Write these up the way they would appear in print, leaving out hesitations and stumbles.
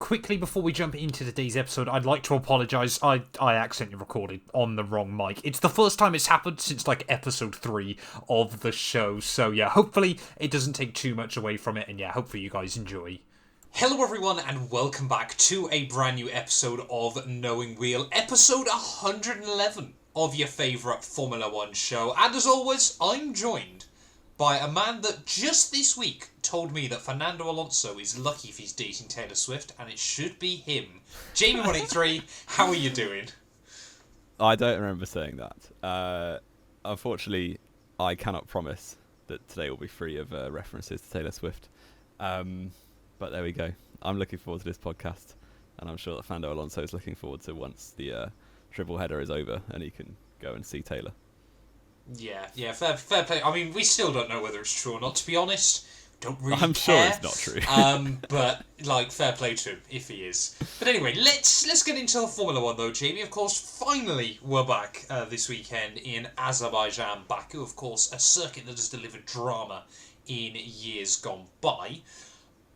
Quickly before we jump into today's episode, I'd like to apologise. I accidentally recorded on the wrong mic. It's the first time it's happened since episode 3 of the show. So yeah, hopefully it doesn't take too much away from it, and yeah, hopefully you guys enjoy. Hello everyone and welcome back to a brand new episode of Knowing Wheel, episode 111 of your favourite Formula 1 show. And as always, I'm joined by a man that just this week told me that Fernando Alonso is lucky if he's dating Taylor Swift, and it should be him. Jamie183, how are you doing? I don't remember saying that. Unfortunately, I cannot promise that today will be free of references to Taylor Swift. But there we go. I'm looking forward to this podcast, and I'm sure that Fernando Alonso is looking forward to once the triple header is over and he can go and see Taylor. Yeah, fair play. I mean, we still don't know whether it's true or not, to be honest. Don't really I'm care. sure it's not true. But, fair play to him, if he is. But anyway, let's get into the Formula 1, though, Jamie. Of course, finally, we're back this weekend in Azerbaijan, Baku. Of course, a circuit that has delivered drama in years gone by.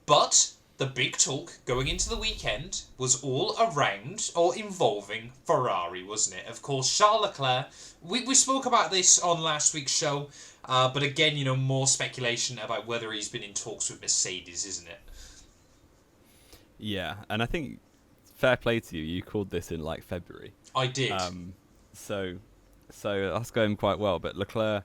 But the big talk going into the weekend was all around, or involving, Ferrari, wasn't it? Of course, Charles Leclerc, we spoke about this on last week's show, but again, more speculation about whether he's been in talks with Mercedes, isn't it? Yeah, and I think, fair play to you, you called this in February. I did. So that's going quite well, but Leclerc,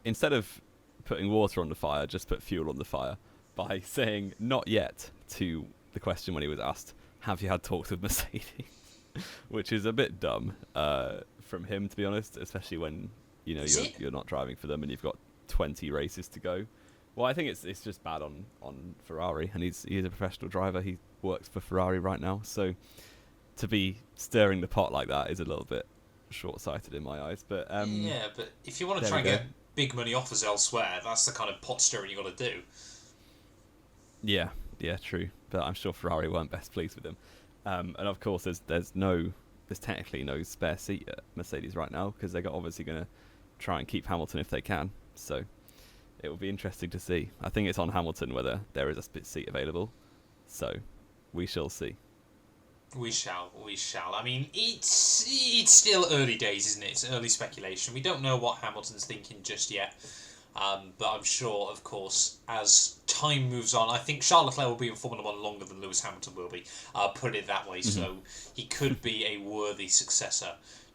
instead of putting water on the fire, just put fuel on the fire by saying not yet to the question when he was asked, have you had talks with Mercedes? Which is a bit dumb from him, to be honest, especially when you're not driving for them and you've got 20 races to go. Well, I think it's just bad on Ferrari, and he's a professional driver. He works for Ferrari right now, so to be stirring the pot like that is a little bit short-sighted in my eyes. But yeah, but if you want to try and get big money offers elsewhere, that's the kind of pot stirring you got to do. Yeah, true. But I'm sure Ferrari weren't best pleased with him. And of course, there's technically no spare seat at Mercedes right now, because they're obviously going to try and keep Hamilton if they can. So it will be interesting to see. I think it's on Hamilton whether there is a split seat available. So we shall see. We shall. I mean, it's still early days, isn't it? It's early speculation. We don't know what Hamilton's thinking just yet. But I'm sure, of course, as time moves on, I think Charles Leclerc will be in Formula 1 longer than Lewis Hamilton will be, put it that way, so he could be a worthy successor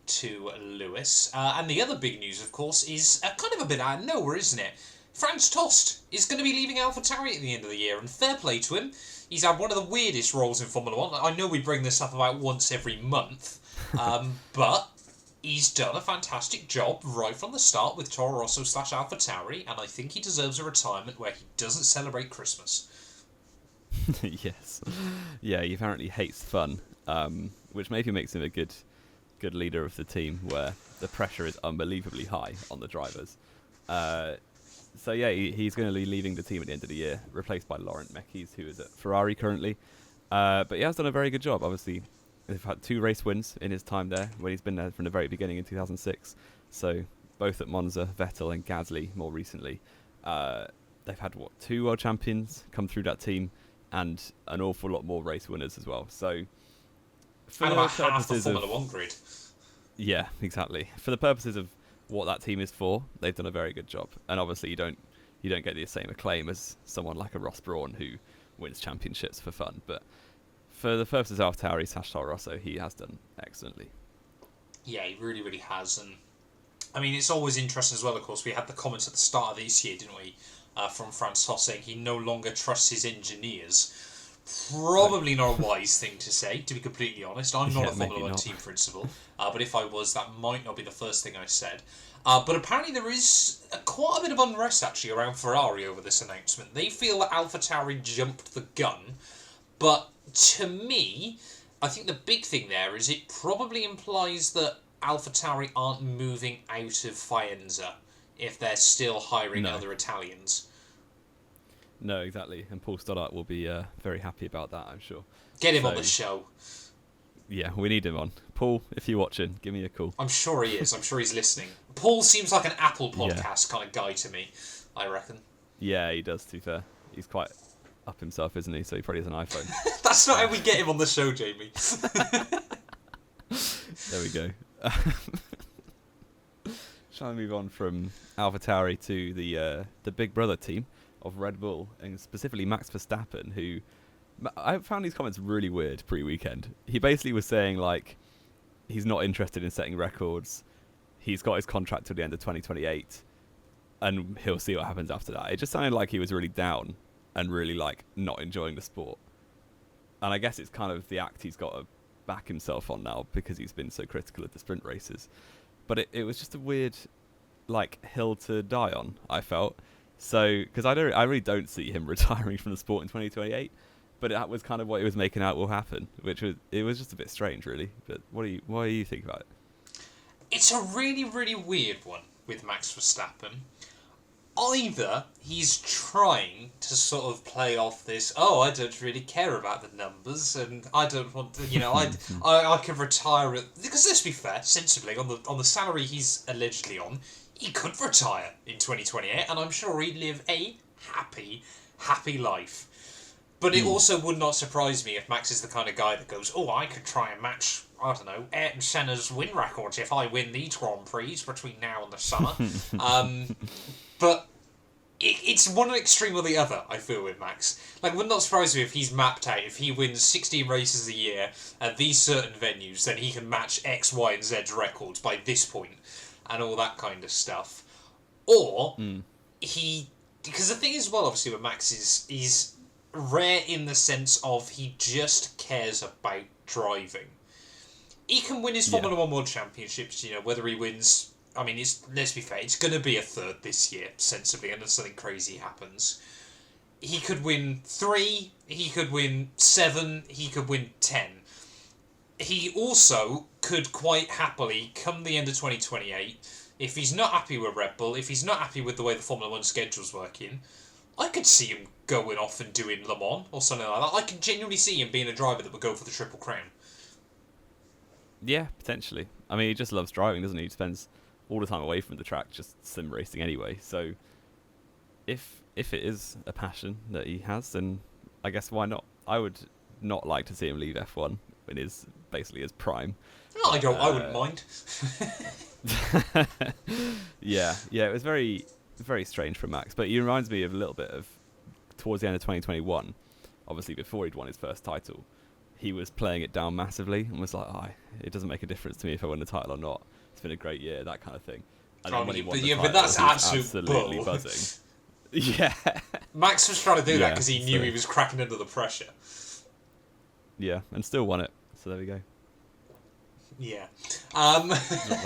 to Lewis. And the other big news, of course, is kind of a bit out of nowhere, isn't it? Franz Tost is going to be leaving AlphaTauri at the end of the year, and fair play to him. He's had one of the weirdest roles in Formula 1. I know we bring this up about once every month, but he's done a fantastic job right from the start with Toro Rosso / AlphaTauri, and I think he deserves a retirement where he doesn't celebrate Christmas. Yes. Yeah, he apparently hates fun, which maybe makes him a good leader of the team, where the pressure is unbelievably high on the drivers. So yeah, he's going to be leaving the team at the end of the year, replaced by Laurent Mekies, who is at Ferrari currently. But he has done a very good job, obviously. They've had 2 race wins in his time there, when he's been there from the very beginning in 2006. So both at Monza, Vettel and Gasly more recently. They've had, 2 world champions come through that team, and an awful lot more race winners as well. So for and about half the Formula 1 grid. Yeah, exactly. For the purposes of what that team is for, they've done a very good job. And obviously you don't get the same acclaim as someone like a Ross Brawn who wins championships for fun, but for the purposes of AlphaTauri / Toro Rosso, he has done excellently. Yeah, he really, really has. And I mean, it's always interesting as well, of course. We had the comments at the start of this year, didn't we, from Franz Tost saying he no longer trusts his engineers. Probably not a wise thing to say, to be completely honest. I'm not a Formula 1 team principal, but if I was, that might not be the first thing I said. But apparently there is quite a bit of unrest, actually, around Ferrari over this announcement. They feel that AlphaTauri jumped the gun, but to me, I think the big thing there is it probably implies that AlphaTauri aren't moving out of Faenza if they're still hiring other Italians. No, exactly. And Paul Stoddart will be very happy about that, I'm sure. Get him on the show. Yeah, we need him on. Paul, if you're watching, give me a call. I'm sure he is. I'm sure he's listening. Paul seems like an Apple podcast kind of guy to me, I reckon. Yeah, he does, to be fair. He's quite up himself, isn't he? So he probably has an iPhone. That's not how we get him on the show, Jamie. There we go. Shall I move on from AlphaTauri to the Big Brother team of Red Bull, and specifically Max Verstappen, who I found these comments really weird pre-weekend. He basically was saying, like, he's not interested in setting records. He's got his contract till the end of 2028, and he'll see what happens after that. It just sounded like he was really down and really, like, not enjoying the sport. And I guess it's kind of the act he's got to back himself on now because he's been so critical of the sprint races. But it was just a weird, like, hill to die on, I felt. So, because I really don't see him retiring from the sport in 2028. But that was kind of what he was making out will happen, it was just a bit strange, really. But what do you think about it? It's a really, really weird one with Max Verstappen. Either he's trying to sort of play off this, I don't really care about the numbers, and I don't want to, I can retire at, because let's be fair, sensibly, on the salary he's allegedly on, he could retire in 2028, and I'm sure he'd live a happy life. But it also would not surprise me if Max is the kind of guy that goes, I could try and match, I don't know, Ayrton Senna's win records if I win these Grand Prix between now and the summer. But it's one extreme or the other, I feel, with Max. Like, it would not surprise me if he's mapped out, if he wins 16 races a year at these certain venues, then he can match X, Y, and Z's records by this point, and all that kind of stuff. Or, because the thing is, well, obviously, with Max is rare in the sense of he just cares about driving. He can win his Formula 1 World Championships, whether he wins... I mean, let's be fair, it's going to be a third this year, sensibly, unless something crazy happens. He could win 3, he could win 7, he could win 10. He also could quite happily, come the end of 2028, if he's not happy with Red Bull, if he's not happy with the way the Formula 1 schedule's working, I could see him going off and doing Le Mans or something like that. I could genuinely see him being a driver that would go for the Triple Crown. Yeah, potentially. I mean, he just loves driving, doesn't he? He spends all the time away from the track just sim racing anyway. So if it is a passion that he has, then I guess why not? I would not like to see him leave F1 in basically his prime. Oh, I wouldn't mind. Yeah, it was very, very strange from Max, but he reminds me of a little bit of towards the end of 2021, obviously before he'd won his first title, he was playing it down massively and was like, it doesn't make a difference to me if I win the title or not. It's been a great year, that kind of thing. And then when he won the title, but that's he was absolutely bull. Buzzing. Yeah. Max was trying to do that because he knew he was cracking under the pressure. Yeah, and still won it. So there we go. Yeah.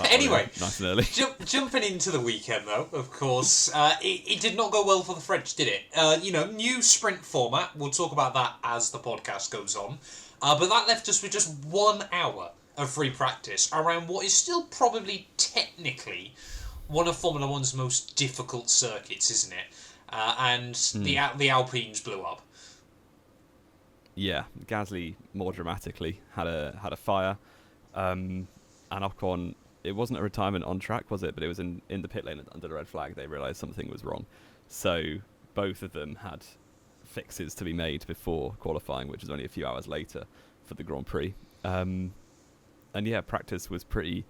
Anyway, nice and early. Jumping into the weekend, though, of course, it did not go well for the French, did it? New sprint format. We'll talk about that as the podcast goes on. But that left us with just 1 hour of free practice around what is still probably technically one of Formula One's most difficult circuits, isn't it? And the Alpines blew up. Yeah, Gasly more dramatically had a fire. And Ocon, it wasn't a retirement on track, was it? But it was in the pit lane under the red flag. They realised something was wrong. So both of them had fixes to be made before qualifying, which was only a few hours later for the Grand Prix. And yeah, practice was pretty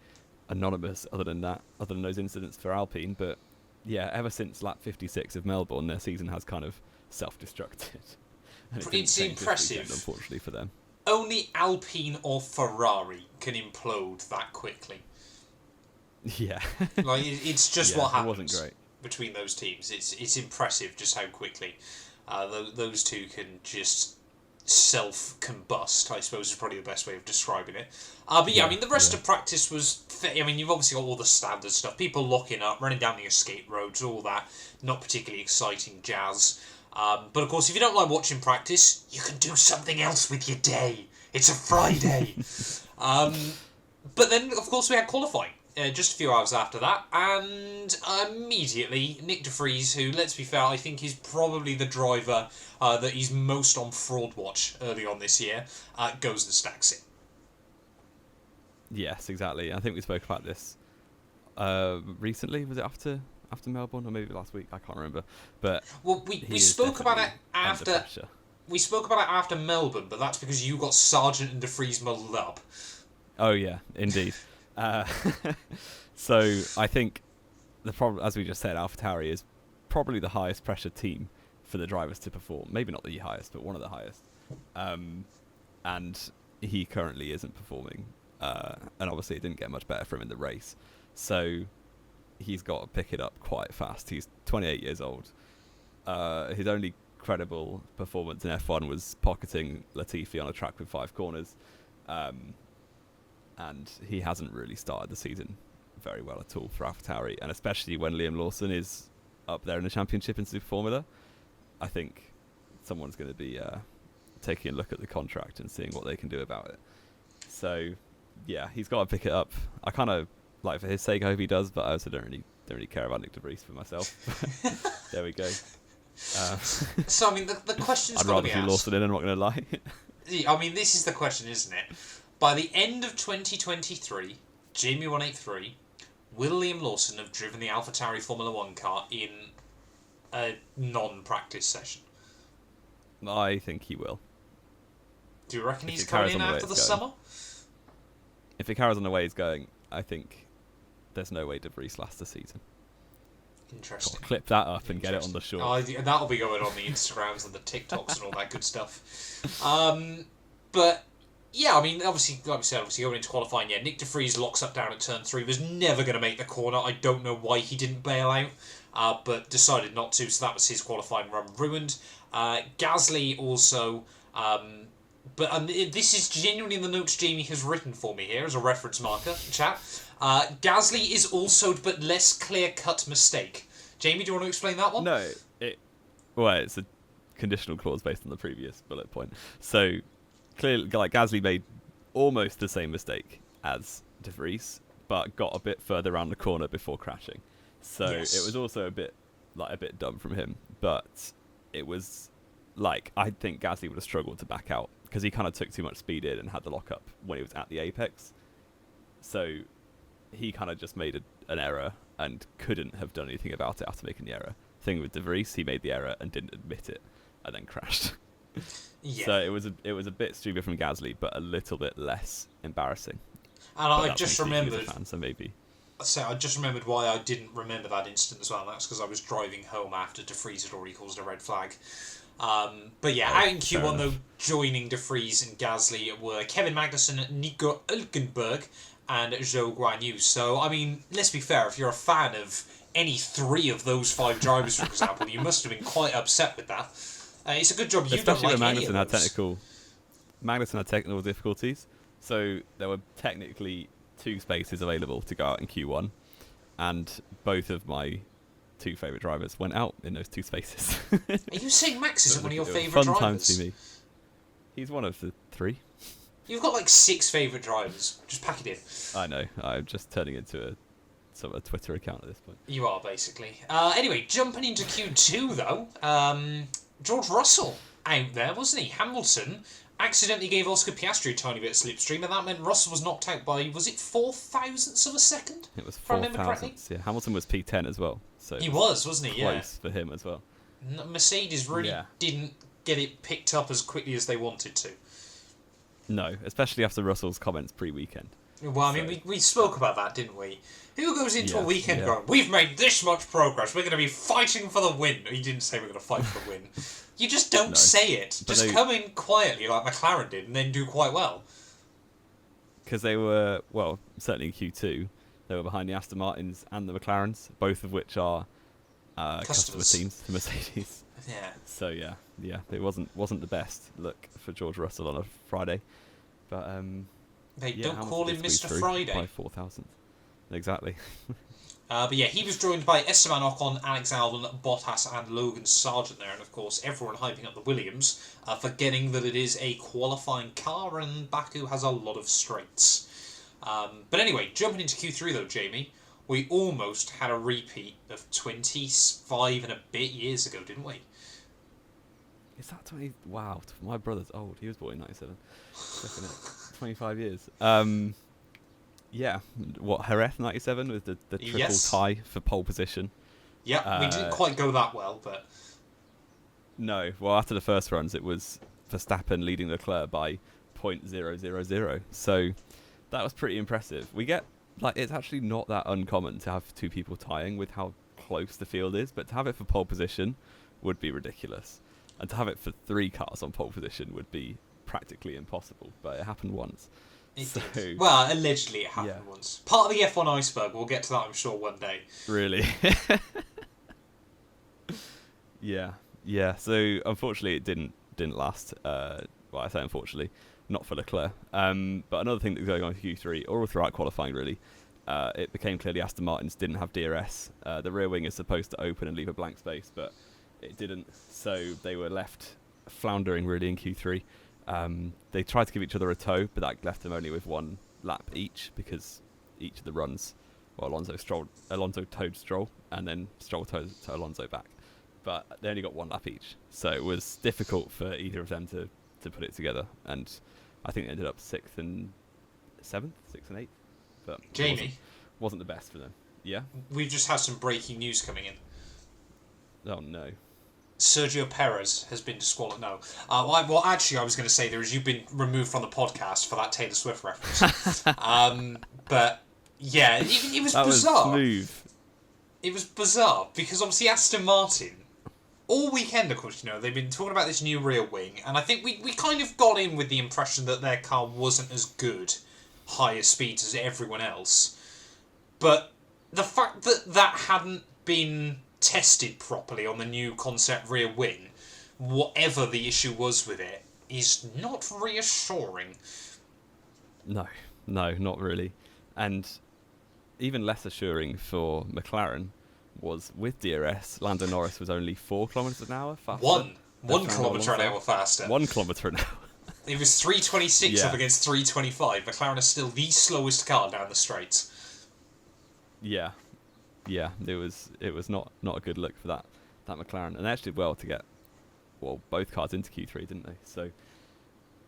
anonymous other than those incidents for Alpine. But yeah, ever since lap 56 of Melbourne, their season has kind of self-destructed. It's impressive, weekend, unfortunately for them. Only Alpine or Ferrari can implode that quickly. Yeah. It's just what happens. It wasn't great between those teams. It's impressive just how quickly those two can just self-combust, I suppose is probably the best way of describing it. But yeah, I mean, the rest of practice was... I mean, you've obviously got all the standard stuff. People locking up, running down the escape roads, all that. Not particularly exciting jazz. But of course, if you don't like watching practice, you can do something else with your day. It's a Friday. But then, of course, we had qualifying just a few hours after that. And immediately, Nick de Vries, who, let's be fair, I think is probably the driver that he's most on fraud watch early on this year, goes and stacks it. Yes, exactly. I think we spoke about this recently. Was it after Melbourne, or maybe last week? I can't remember. But well, we spoke about it after we spoke about it after Melbourne, but that's because you got Sargent and De Vries muddled up. Oh yeah, indeed. uh, so I think the problem, as we just said, AlphaTauri is probably the highest pressure team for the drivers to perform. Maybe not the highest, but one of the highest. And he currently isn't performing. And obviously it didn't get much better for him in the race. So he's got to pick it up quite fast. He's 28 years old. His only credible performance in F1 was pocketing Latifi on a track with 5 corners. And he hasn't really started the season very well at all for AlphaTauri, and especially when Liam Lawson is up there in the championship in Super Formula. I think someone's going to be taking a look at the contract and seeing what they can do about it. So, yeah, he's got to pick it up. I kind of, like, for his sake, I hope he does, but I also don't really care about Nick De Vries for myself. There we go. So, I mean, the question's I'd got to rather be see asked. Lawson in, I'm not going to lie. I mean, this is the question, isn't it? By the end of 2023, Jamie 183, will Liam Lawson have driven the AlphaTauri Formula 1 car in a non-practice session? I think he will. Do you reckon If he's it coming carries in on the way after the it's going. summer? If it carries on the way he's going, I think there's no way De Vries lasts the season. Interesting. I'll clip that up and get it on the short. Oh, that'll be going on the Instagrams and the TikToks and all that good stuff. But yeah, I mean, obviously, like we said, going into qualifying, yeah, Nick De Vries locks up down at turn 3, was never going to make the corner. I don't know why he didn't bail out, but decided not to, so that was his qualifying run ruined. Gasly also, but this is genuinely in the notes Jamie has written for me here as a reference marker, chat. Gasly is also but less clear-cut mistake. Jamie, do you want to explain that one? No, it's a conditional clause based on the previous bullet point. So clearly, like, Gasly made almost the same mistake as De Vries, but got a bit further around the corner before crashing. So Yes. it was also a bit dumb from him. But it was like, I think Gasly would have struggled to back out because he kind of took too much speed in and had the lockup when he was at the apex. So he kind of just made an error and couldn't have done anything about it after making the error. Thing with De Vries, he made the error and didn't admit it, and then crashed. Yeah. So it was a bit stupid from Gasly, but a little bit less embarrassing. And But I that's just me speaking as a remembered. fan, so maybe. So I just remembered why I didn't remember that instant as well. And that's because I was driving home after De Vries had already caused a red flag. But yeah, out in Q1 though, joining De Vries and Gasly were Kevin Magnussen, Nico Hülkenberg, and Zhou Guanyu. So I mean, let's be fair. If you're a fan of any 3 of those 5 drivers, for example, you must have been quite upset with that. It's a good job you don't Especially like when any of those. Magnussen had technical difficulties, so there were technically 2 spaces available to go out in Q1, and both of my 2 favourite drivers went out in those 2 spaces. Are you saying Max isn't one of your favourite fun drivers? time to see me. He's one of the 3. You've got like 6 favourite drivers. Just pack it in. I know. I'm just turning into a Twitter account at this point. You are, basically. Anyway, jumping into Q2, though, George Russell out there, wasn't he? Hamilton accidentally gave Oscar Piastri a tiny bit of slipstream, and that meant Russell was knocked out by, was it 4,000ths of a second? It was If I remember 4 correctly? thousandths. Yeah, Hamilton was P10 as well. So He was, wasn't he? Yeah. close for him as well. Mercedes really Yeah. didn't get it picked up as quickly as they wanted to. No, especially after Russell's comments pre-weekend. Well, I mean, we spoke about that, didn't we? Who goes into a Yeah, weekend yeah. going, we've made this much progress, we're going to be fighting for the win. He didn't say we're going to fight for the win. You just don't No. say it. But Just they- come in quietly like McLaren did and then do quite well. Because they were, well, certainly in Q2, they were behind the Aston Martins and the McLarens, both of which are customer Customers. teams for Mercedes. Yeah. So yeah, it wasn't the best look for George Russell on a Friday, but They yeah, don't Hamilton call did him squeeze Mr. through Friday. by 4,000. Exactly. But yeah, he was joined by Esteban Ocon, Alex Albon, Bottas and Logan Sargent there. And of course, everyone hyping up the Williams, forgetting that it is a qualifying car and Baku has a lot of straights. But anyway, jumping into Q3 though, Jamie, we almost had a repeat of 25 and a bit years ago, didn't we? Is that 20? Wow, my brother's old. He was born in 97. Looking at 25 years. Yeah, what, Jerez 97 with the triple Yes. tie for pole position. Yeah, we didn't quite go that well, but... No. Well, after the first runs, it was Verstappen leading Leclerc by 0.000. So that was pretty impressive. We get, like, it's actually not that uncommon to have two people tying with how close the field is, but to have it for pole position would be ridiculous. And to have it for 3 cars on pole position would be practically impossible. But it happened once. It did. Well, allegedly it happened once. Part of the F1 iceberg. We'll get to that, I'm sure, one day. Really? Yeah. So unfortunately, it didn't last. Well, I say unfortunately, not for Leclerc. But another thing that was going on in Q3, all throughout qualifying, really, it became clear the Aston Martins didn't have DRS. The rear wing is supposed to open and leave a blank space, but it didn't. So they were left floundering really in Q3. They tried to give each other a tow, but that left them only with 1 lap each, because each of the runs, well, Alonso towed Stroll, and then Stroll towed Alonso back. But they only got 1 lap each, so it was difficult for either of them to put it together. And I think they ended up 6th and 7th, 6th and 8th. But Jamie, wasn't the best for them. Yeah. We've just had some breaking news coming in. Oh no. Sergio Perez has been disqualified. No. Well, actually, I was going to say you've been removed from the podcast for that Taylor Swift reference. But yeah, it was that bizarre. Was smooth. It was bizarre because obviously Aston Martin, all weekend, of course, they've been talking about this new rear wing, and I think we kind of got in with the impression that their car wasn't as good, higher speeds as everyone else. But the fact that hadn't been tested properly on the new concept rear wing, whatever the issue was with it, is not reassuring. No, not really. And even less assuring for McLaren was with DRS, Lando Norris was only 4 kilometres an hour faster. 1 kilometre an hour faster. 1 kilometre an hour. It was 3:26 up against 3:25. McLaren is still the slowest car down the straights. Yeah, it was not a good look for that McLaren, and they actually did well to get both cars into Q3, didn't they? So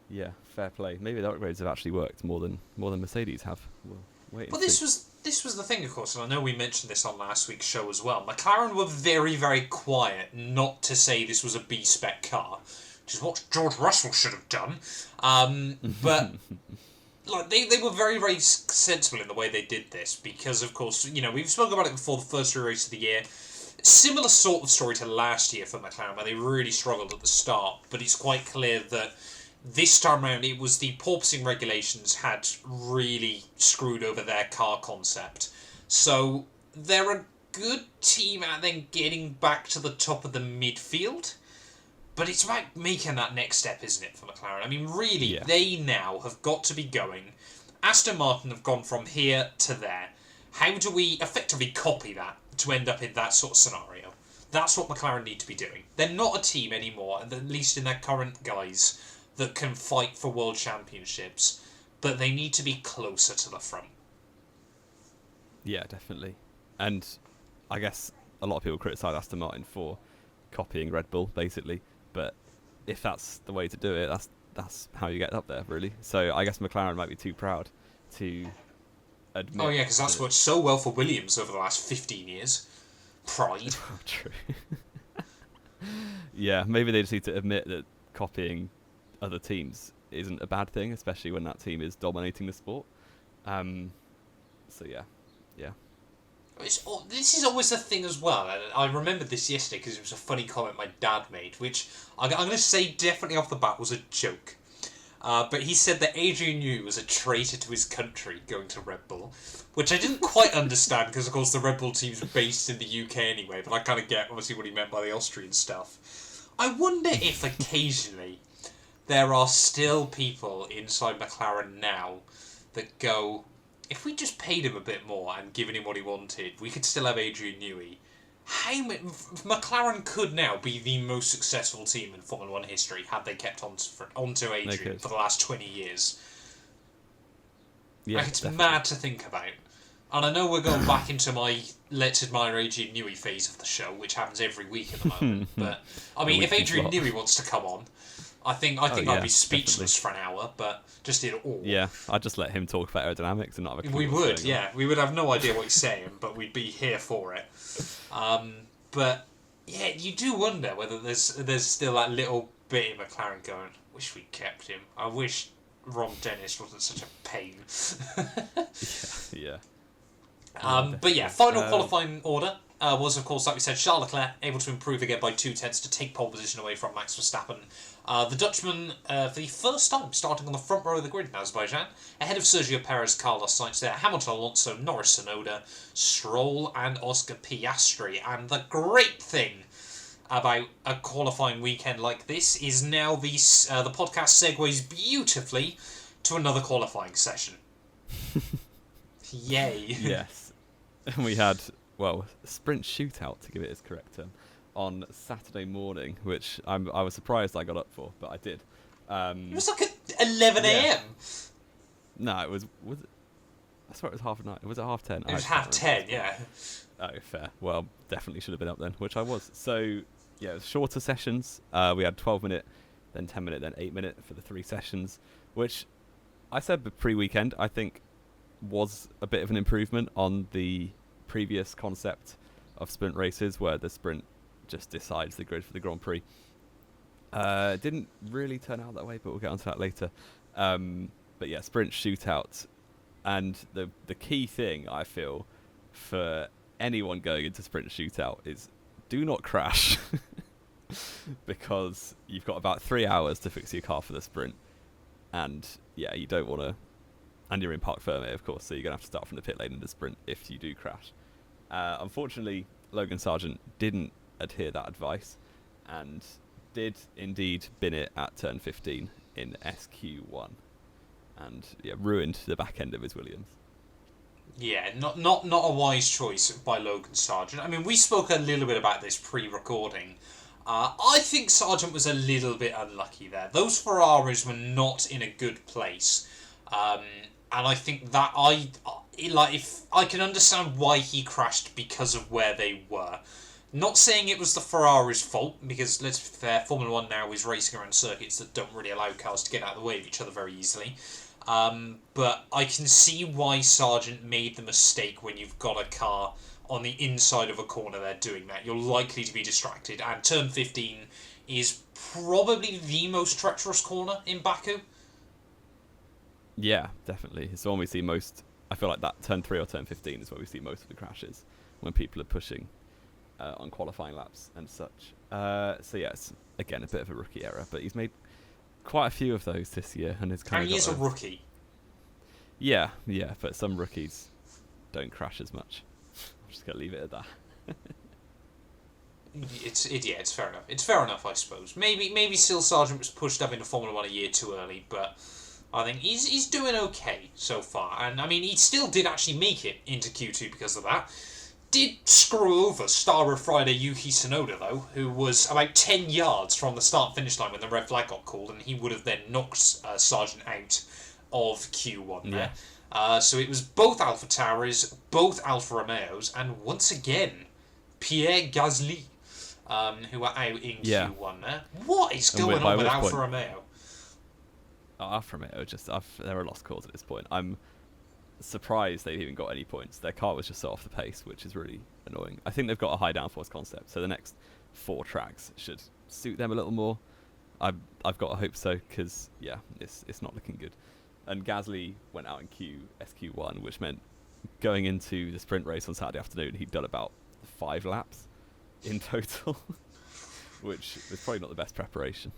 yeah, fair play. Maybe the upgrades have actually worked more than Mercedes have. We'll wait. But this was the thing, of course, and I know we mentioned this on last week's show as well. McLaren were very, very quiet, not to say this was a B-spec car, which is what George Russell should have done. But like they were very, very sensible in the way they did this, because, of course, we've spoken about it before, the first race of the year. Similar sort of story to last year for McLaren, where they really struggled at the start, but it's quite clear that this time around it was the porpoising regulations had really screwed over their car concept. So they're a good team at then getting back to the top of the midfield, but it's about making that next step, isn't it, for McLaren? I mean, really, They now have got to be going. Aston Martin have gone from here to there. How do we effectively copy that to end up in that sort of scenario? That's what McLaren need to be doing. They're not a team anymore, at least in their current guise, that can fight for world championships, but they need to be closer to the front. Yeah, definitely. And I guess a lot of people criticise Aston Martin for copying Red Bull, basically. But if that's the way to do it, that's how you get up there, really. So I guess McLaren might be too proud to admit. Oh yeah, because that's worked so well for Williams over the last 15 years. Pride. Oh, true. Yeah, maybe they just need to admit that copying other teams isn't a bad thing, especially when that team is dominating the sport. So yeah. This is always the thing as well, and I remembered this yesterday because it was a funny comment my dad made, which I'm going to say definitely off the bat was a joke. But he said that Adrian Newey was a traitor to his country going to Red Bull, which I didn't quite understand because, of course, the Red Bull team's based in the UK anyway, but I kind of get, obviously, what he meant by the Austrian stuff. I wonder if occasionally there are still people inside McLaren now that go, if we just paid him a bit more and given him what he wanted, we could still have Adrian Newey. McLaren could now be the most successful team in Formula 1 history had they kept onto Adrian for the last 20 years. Yeah, it's mad to think about. And I know we're going back into my Let's Admire Adrian Newey phase of the show, which happens every week at the moment. But, I mean, if Adrian Newey wants to come on, I think I'd be speechless for an hour, but just in awe. Yeah, I'd just let him talk about aerodynamics and not have a clue. We would, yeah. We would have no idea what he's saying, but we'd be here for it. But Yeah, you do wonder whether there's still that little bit in McLaren going, wish we kept him. I wish Ron Dennis wasn't such a pain. Yeah. But yeah, final qualifying order was, of course, like we said, Charles Leclerc able to improve again by 2 tenths to take pole position away from Max Verstappen. The Dutchman, for the first time, starting on the front row of the grid in Azerbaijan, ahead of Sergio Perez, Carlos Sainz there, Hamilton, Alonso, Norris, Tsunoda, Stroll, and Oscar Piastri. And the great thing about a qualifying weekend like this is now the podcast segues beautifully to another qualifying session. Yay. Yes. And we had, well, sprint shootout, to give it its correct term, on Saturday morning, which I was surprised I got up for, but I did. It was like at 11 a.m. No, it was it? I swear it was half 9. Was it half 10? It was half 10, yeah. Oh, fair. Well, definitely should have been up then, which I was. So, yeah, it was shorter sessions. We had 12-minute, then 10-minute, then 8-minute for the 3 sessions, which I said the pre-weekend, I think, was a bit of an improvement on the previous concept of sprint races, where the sprint just decides the grid for the Grand Prix. Didn't really turn out that way, but we'll get onto that later. But yeah, sprint shootout. And the key thing, I feel, for anyone going into sprint shootout is do not crash. Because you've got about 3 hours to fix your car for the sprint. And yeah, you don't want to... And you're in Parc Fermé, of course, so you're going to have to start from the pit lane in the sprint if you do crash. Unfortunately, Logan Sargent didn't adhere that advice and did indeed bin it at turn 15 in SQ1 and ruined the back end of his Williams. Yeah, not a wise choice by Logan Sargent. I mean, we spoke a little bit about this pre-recording. I think Sargent was a little bit unlucky there. Those Ferraris were not in a good place. And I think that if I can understand why he crashed because of where they were. Not saying it was the Ferrari's fault, because let's be fair, Formula 1 now is racing around circuits that don't really allow cars to get out of the way of each other very easily. But I can see why Sargent made the mistake when you've got a car on the inside of a corner there doing that. You're likely to be distracted, and turn 15 is probably the most treacherous corner in Baku. Yeah, definitely. It's the one we see most. I feel like that turn 3 or turn 15 is where we see most of the crashes, when people are pushing on qualifying laps and such. So yeah, it's again a bit of a rookie error, but he's made quite a few of those this year, and it's kind of. And he is a rookie. Yeah, but some rookies don't crash as much. I'm just gonna leave it at that. It's fair enough. It's fair enough, I suppose. Maybe still Sargent was pushed up into Formula 1 a year too early, but I think he's doing okay so far. And I mean, he still did actually make it into Q2 because of that. Did screw over star of Friday Yuki Tsunoda, though, who was about 10 yards from the start-finish line when the red flag got called, and he would have then knocked Sargent out of Q1 there. Yeah. So it was both Alpha Tauris, both Alfa Romeos, and once again, Pierre Gasly, who are out in Q1 there. What is going on with Alfa Romeo? Alfa Romeo, they're a lost cause at this point. I'm surprised they've even got any points. Their car was just so off the pace, which is really annoying. I think they've got a high downforce concept, so the next 4 tracks should suit them a little more. I've got to hope so, because it's not looking good. And Gasly went out in SQ1, which meant going into the sprint race on Saturday afternoon, he'd done about 5 laps in total, which was probably not the best preparation.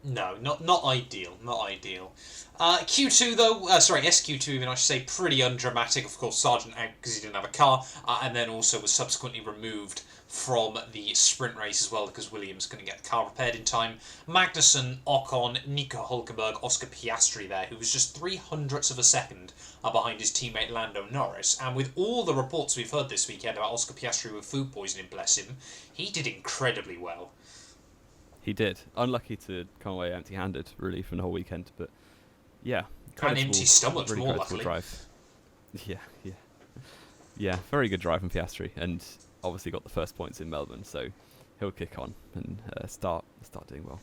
No, not ideal. Q2 though, SQ2 even I should say, pretty undramatic. Of course, Sargent out because he didn't have a car, and then also was subsequently removed from the sprint race as well because Williams couldn't get the car repaired in time. Magnussen, Ocon, Nico Hülkenberg, Oscar Piastri there, who was just 0.03 of a second behind his teammate Lando Norris. And with all the reports we've heard this weekend about Oscar Piastri with food poisoning, bless him, he did incredibly well. He did. Unlucky to come away empty-handed, really, from the whole weekend. But, yeah. And empty stomach, really more luckily. Drive. Yeah, very good drive from Piastri. And obviously got the first points in Melbourne, so he'll kick on and start doing well.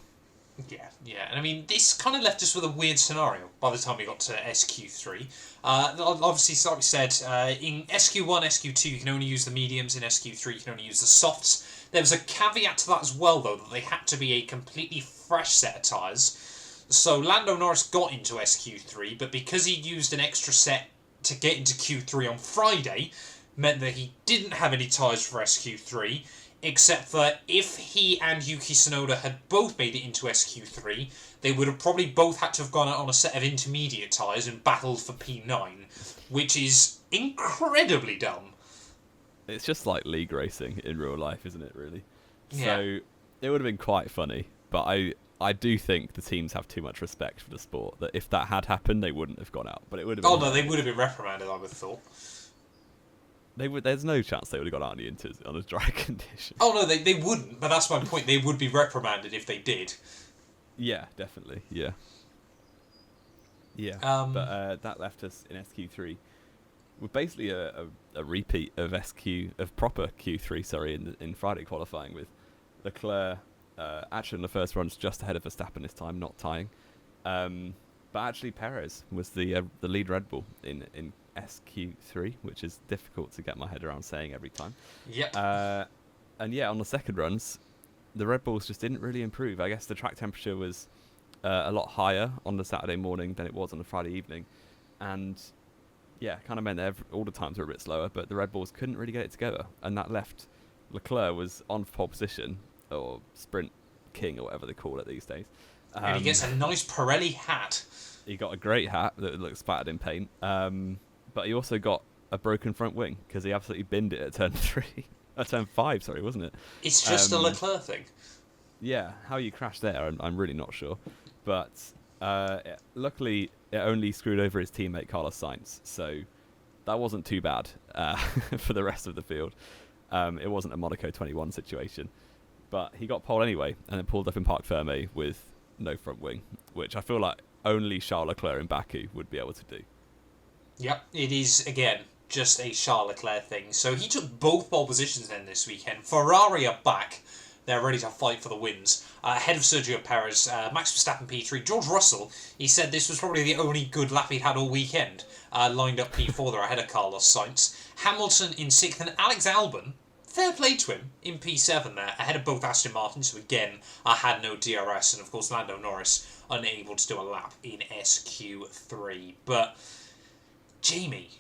Yeah. And I mean, this kind of left us with a weird scenario by the time we got to SQ3. Obviously, like we said, in SQ1, SQ2, you can only use the mediums. In SQ3, you can only use the softs. There was a caveat to that as well, though, that they had to be a completely fresh set of tyres. So Lando Norris got into SQ3, but because he used an extra set to get into Q3 on Friday, meant that he didn't have any tyres for SQ3, except for if he and Yuki Tsunoda had both made it into SQ3, they would have probably both had to have gone out on a set of intermediate tyres and battled for P9, which is incredibly dumb. It's just like league racing in real life, isn't it, really? Yeah. So it would have been quite funny, but I do think the teams have too much respect for the sport, that if that had happened, they wouldn't have gone out. But it would have been... Oh, no, they would have been reprimanded, I would have thought. There's no chance they would have gone out on a dry condition. Oh, no, they wouldn't, but that's my point. They would be reprimanded if they did. Yeah, definitely, yeah. Yeah, but that left us in SQ3 with basically a repeat of proper Q3, in Friday qualifying, with Leclerc actually in the first runs just ahead of Verstappen this time, not tying. But actually Perez was the lead Red Bull in SQ3, which is difficult to get my head around saying every time. Yep. And yeah, on the second runs, the Red Bulls just didn't really improve. I guess the track temperature was a lot higher on the Saturday morning than it was on the Friday evening. And yeah, kind of meant that all the times were a bit slower, but the Red Bulls couldn't really get it together. And that left Leclerc was on pole position, or sprint king, or whatever they call it these days. And he gets a nice Pirelli hat. He got a great hat that looks splattered in paint. But he also got a broken front wing because he absolutely binned it at turn 5, sorry, wasn't it? It's just a Leclerc thing. Yeah, how you crashed there, I'm really not sure. But luckily, it only screwed over his teammate Carlos Sainz, so that wasn't too bad for the rest of the field. It wasn't a Monaco 21 situation. But he got pole anyway, and then pulled up in Parc Fermé with no front wing, which I feel like only Charles Leclerc in Baku would be able to do. Yep, it is, again, just a Charles Leclerc thing. So he took both pole positions then this weekend. Ferrari are back. They're ready to fight for the wins. Ahead of Sergio Perez, Max Verstappen P3. George Russell, he said this was probably the only good lap he'd had all weekend. Lined up P4 there ahead of Carlos Sainz. Hamilton in 6th, and Alex Albon, fair play to him, in P7 there, ahead of both Aston Martins, who again had no DRS, and of course Lando Norris unable to do a lap in SQ3. But, Jamie,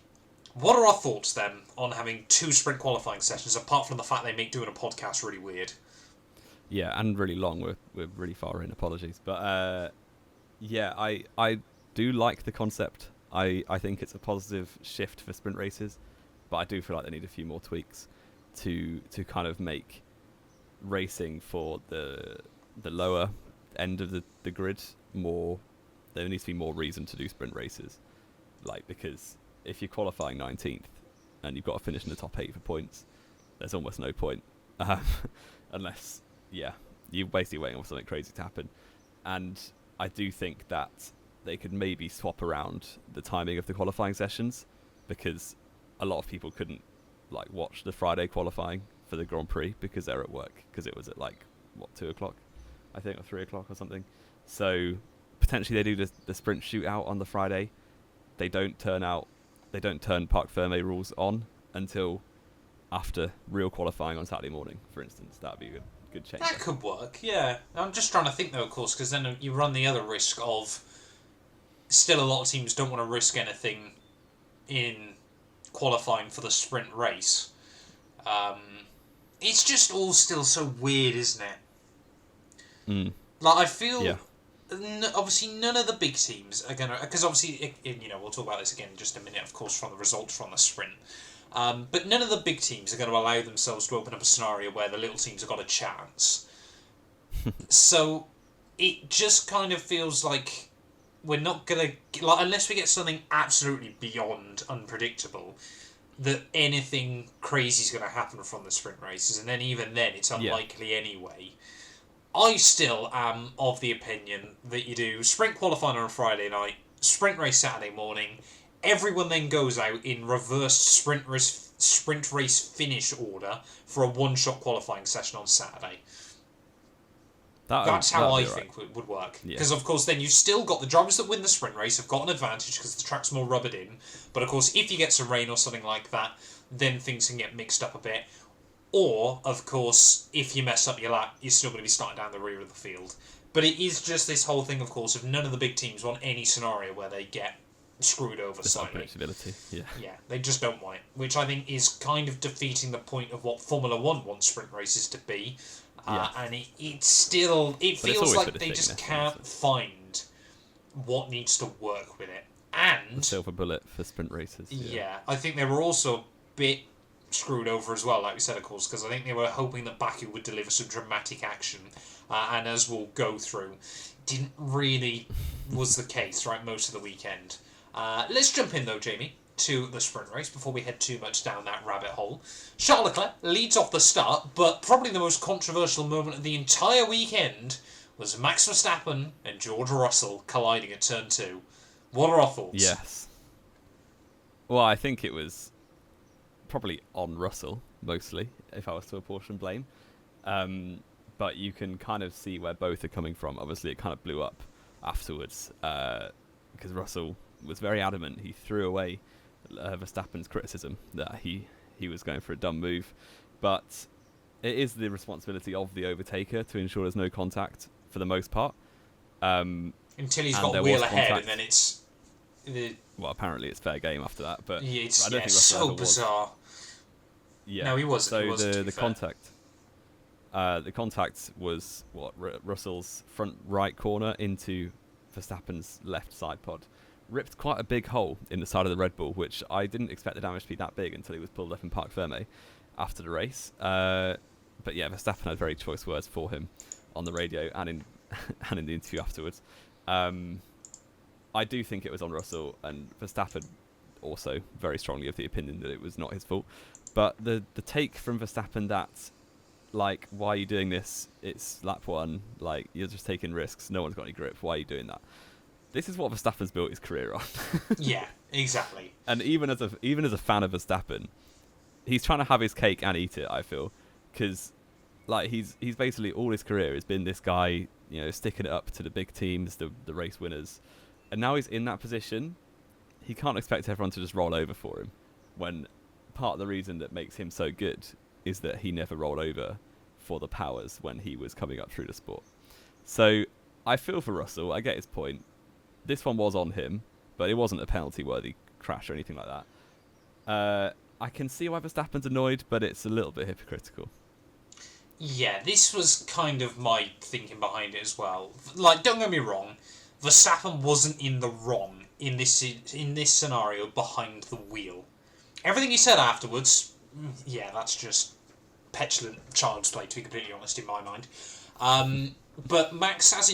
what are our thoughts then on having 2 sprint qualifying sessions, apart from the fact they make doing a podcast really weird? Yeah, and really long. We're really far in, apologies. But yeah, I do like the concept. I think it's a positive shift for sprint races, but I do feel like they need a few more tweaks to kind of make racing for the lower end of the grid more. There needs to be more reason to do sprint races, because if you're qualifying 19th and you've got to finish in the top 8 for points, there's almost no point unless you're basically waiting for something crazy to happen. And I do think that they could maybe swap around the timing of the qualifying sessions, because a lot of people couldn't watch the Friday qualifying for the Grand Prix because they're at work, because it was at 2 o'clock I think, or 3 o'clock or something. So potentially they do the sprint shootout on the Friday. They don't turn Parc Fermé rules on until after real qualifying on Saturday morning, for instance. That would be a good change. That could work, yeah. I'm just trying to think though, of course, because then you run the other risk of still a lot of teams don't want to risk anything in qualifying for the sprint race. It's just all still so weird, isn't it? I feel obviously none of the big teams are gonna, because obviously we'll talk about this again in just a minute, of course, from the results from the sprint. But none of the big teams are going to allow themselves to open up a scenario where the little teams have got a chance. So it just kind of feels like we're not going to, unless we get something absolutely beyond unpredictable, that anything crazy is going to happen from the sprint races, and then even then it's unlikely anyway. I still am of the opinion that you do sprint qualifying on a Friday night, sprint race Saturday morning. Everyone then goes out in reversed sprint race finish order for a one-shot qualifying session on Saturday. That's how I think it would work. Because, of course, then you've still got the drivers that win the sprint race have got an advantage because the track's more rubbered in. But, of course, if you get some rain or something like that, then things can get mixed up a bit. Or, of course, if you mess up your lap, you're still going to be starting down the rear of the field. But it is just this whole thing, of course, of none of the big teams want any scenario where they get screwed over slightly. Unpredictability, yeah. Yeah, they just don't want it, which I think is kind of defeating the point of what Formula 1 wants sprint races to be. And it feels like they just can't find what needs to work with it. And the silver bullet for sprint races. Yeah, I think they were also a bit screwed over as well, like we said, of course, because I think they were hoping that Baku would deliver some dramatic action, and as we'll go through, didn't really was the case, right, most of the weekend. Let's jump in, though, Jamie, to the sprint race before we head too much down that rabbit hole. Charles Leclerc leads off the start, but probably the most controversial moment of the entire weekend was Max Verstappen and George Russell colliding at Turn 2. What are our thoughts? Yes. Well, I think it was probably on Russell, mostly, if I was to apportion blame. But you can kind of see where both are coming from. Obviously, it kind of blew up afterwards because Russell was very adamant. He threw away Verstappen's criticism that he was going for a dumb move. But it is the responsibility of the overtaker to ensure there's no contact for the most part. Until he's got wheel ahead, and then it's... Well, apparently it's fair game after that, but yeah, I don't think so bizarre. Yeah. No, he wasn't. So he wasn't, the contact, the contact was Russell's front right corner into Verstappen's left side pod, ripped quite a big hole in the side of the Red Bull, which I didn't expect the damage to be that big until he was pulled up in Parc Fermé after the race. But yeah, Verstappen had very choice words for him on the radio and in and in the interview afterwards. I do think it was on Russell, and Verstappen also very strongly of the opinion that it was not his fault. But the take from Verstappen that, like, why are you doing this? It's lap one. Like, you're just taking risks. No one's got any grip. Why are you doing that? This is what Verstappen's built his career on. Yeah, exactly. And even as a fan of Verstappen, he's trying to have his cake and eat it, I feel, because like he's basically all his career has been this guy, you know, sticking it up to the big teams, the race winners. And now he's in that position, he can't expect everyone to just roll over for him, when part of the reason that makes him so good is that he never rolled over for the powers when he was coming up through the sport. So I feel for Russell, I get his point. This one was on him, but it wasn't a penalty-worthy crash or anything like that. I can see why Verstappen's annoyed, but it's a little bit hypocritical. Yeah, this was kind of my thinking behind it as well. Like, don't get me wrong, Verstappen wasn't in the wrong in this scenario behind the wheel. Everything he said afterwards, yeah, that's just petulant child's play, to be completely honest, in my mind. But Max has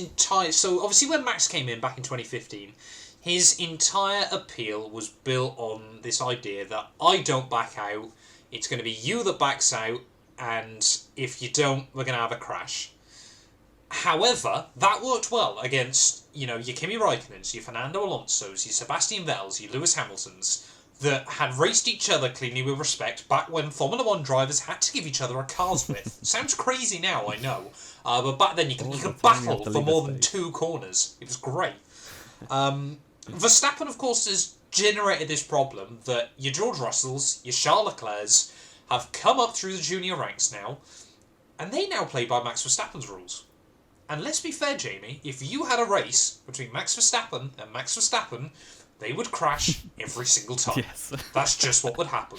so obviously when Max came in back in 2015, his entire appeal was built on this idea that I don't back out, it's going to be you that backs out, and if you don't, we're going to have a crash. However, that worked well against, you know, your Kimi Raikkonens, your Fernando Alonso's, your Sebastian Vettels, your Lewis Hamiltons, that had raced each other cleanly with respect back when Formula 1 drivers had to give each other a car's width. Sounds crazy now, I know. But back then you could battle for more than 2 corners. It was great. Verstappen, of course, has generated this problem that your George Russells, your Charles Leclercs have come up through the junior ranks now, and they now play by Max Verstappen's rules. And let's be fair, Jamie, if you had a race between Max Verstappen and Max Verstappen, they would crash every single time. Yes. That's just what would happen.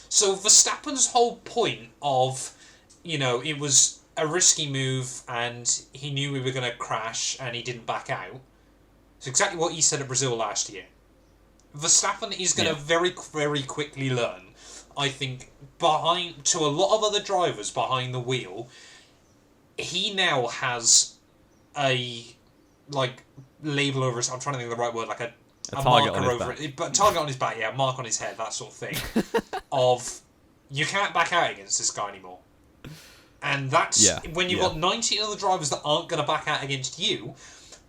So Verstappen's whole point of, you know, it was a risky move and he knew we were going to crash and he didn't back out. It's exactly what he said at Brazil last year. Verstappen is going to very, very quickly learn, I think, to a lot of other drivers behind the wheel, he now has a, like, label over his... I'm trying to think of the right word, like a target marker over it. But target on his back, yeah, mark on his head, that sort of thing. Of, you can't back out against this guy anymore. And that's... when you've got 19 other drivers that aren't going to back out against you,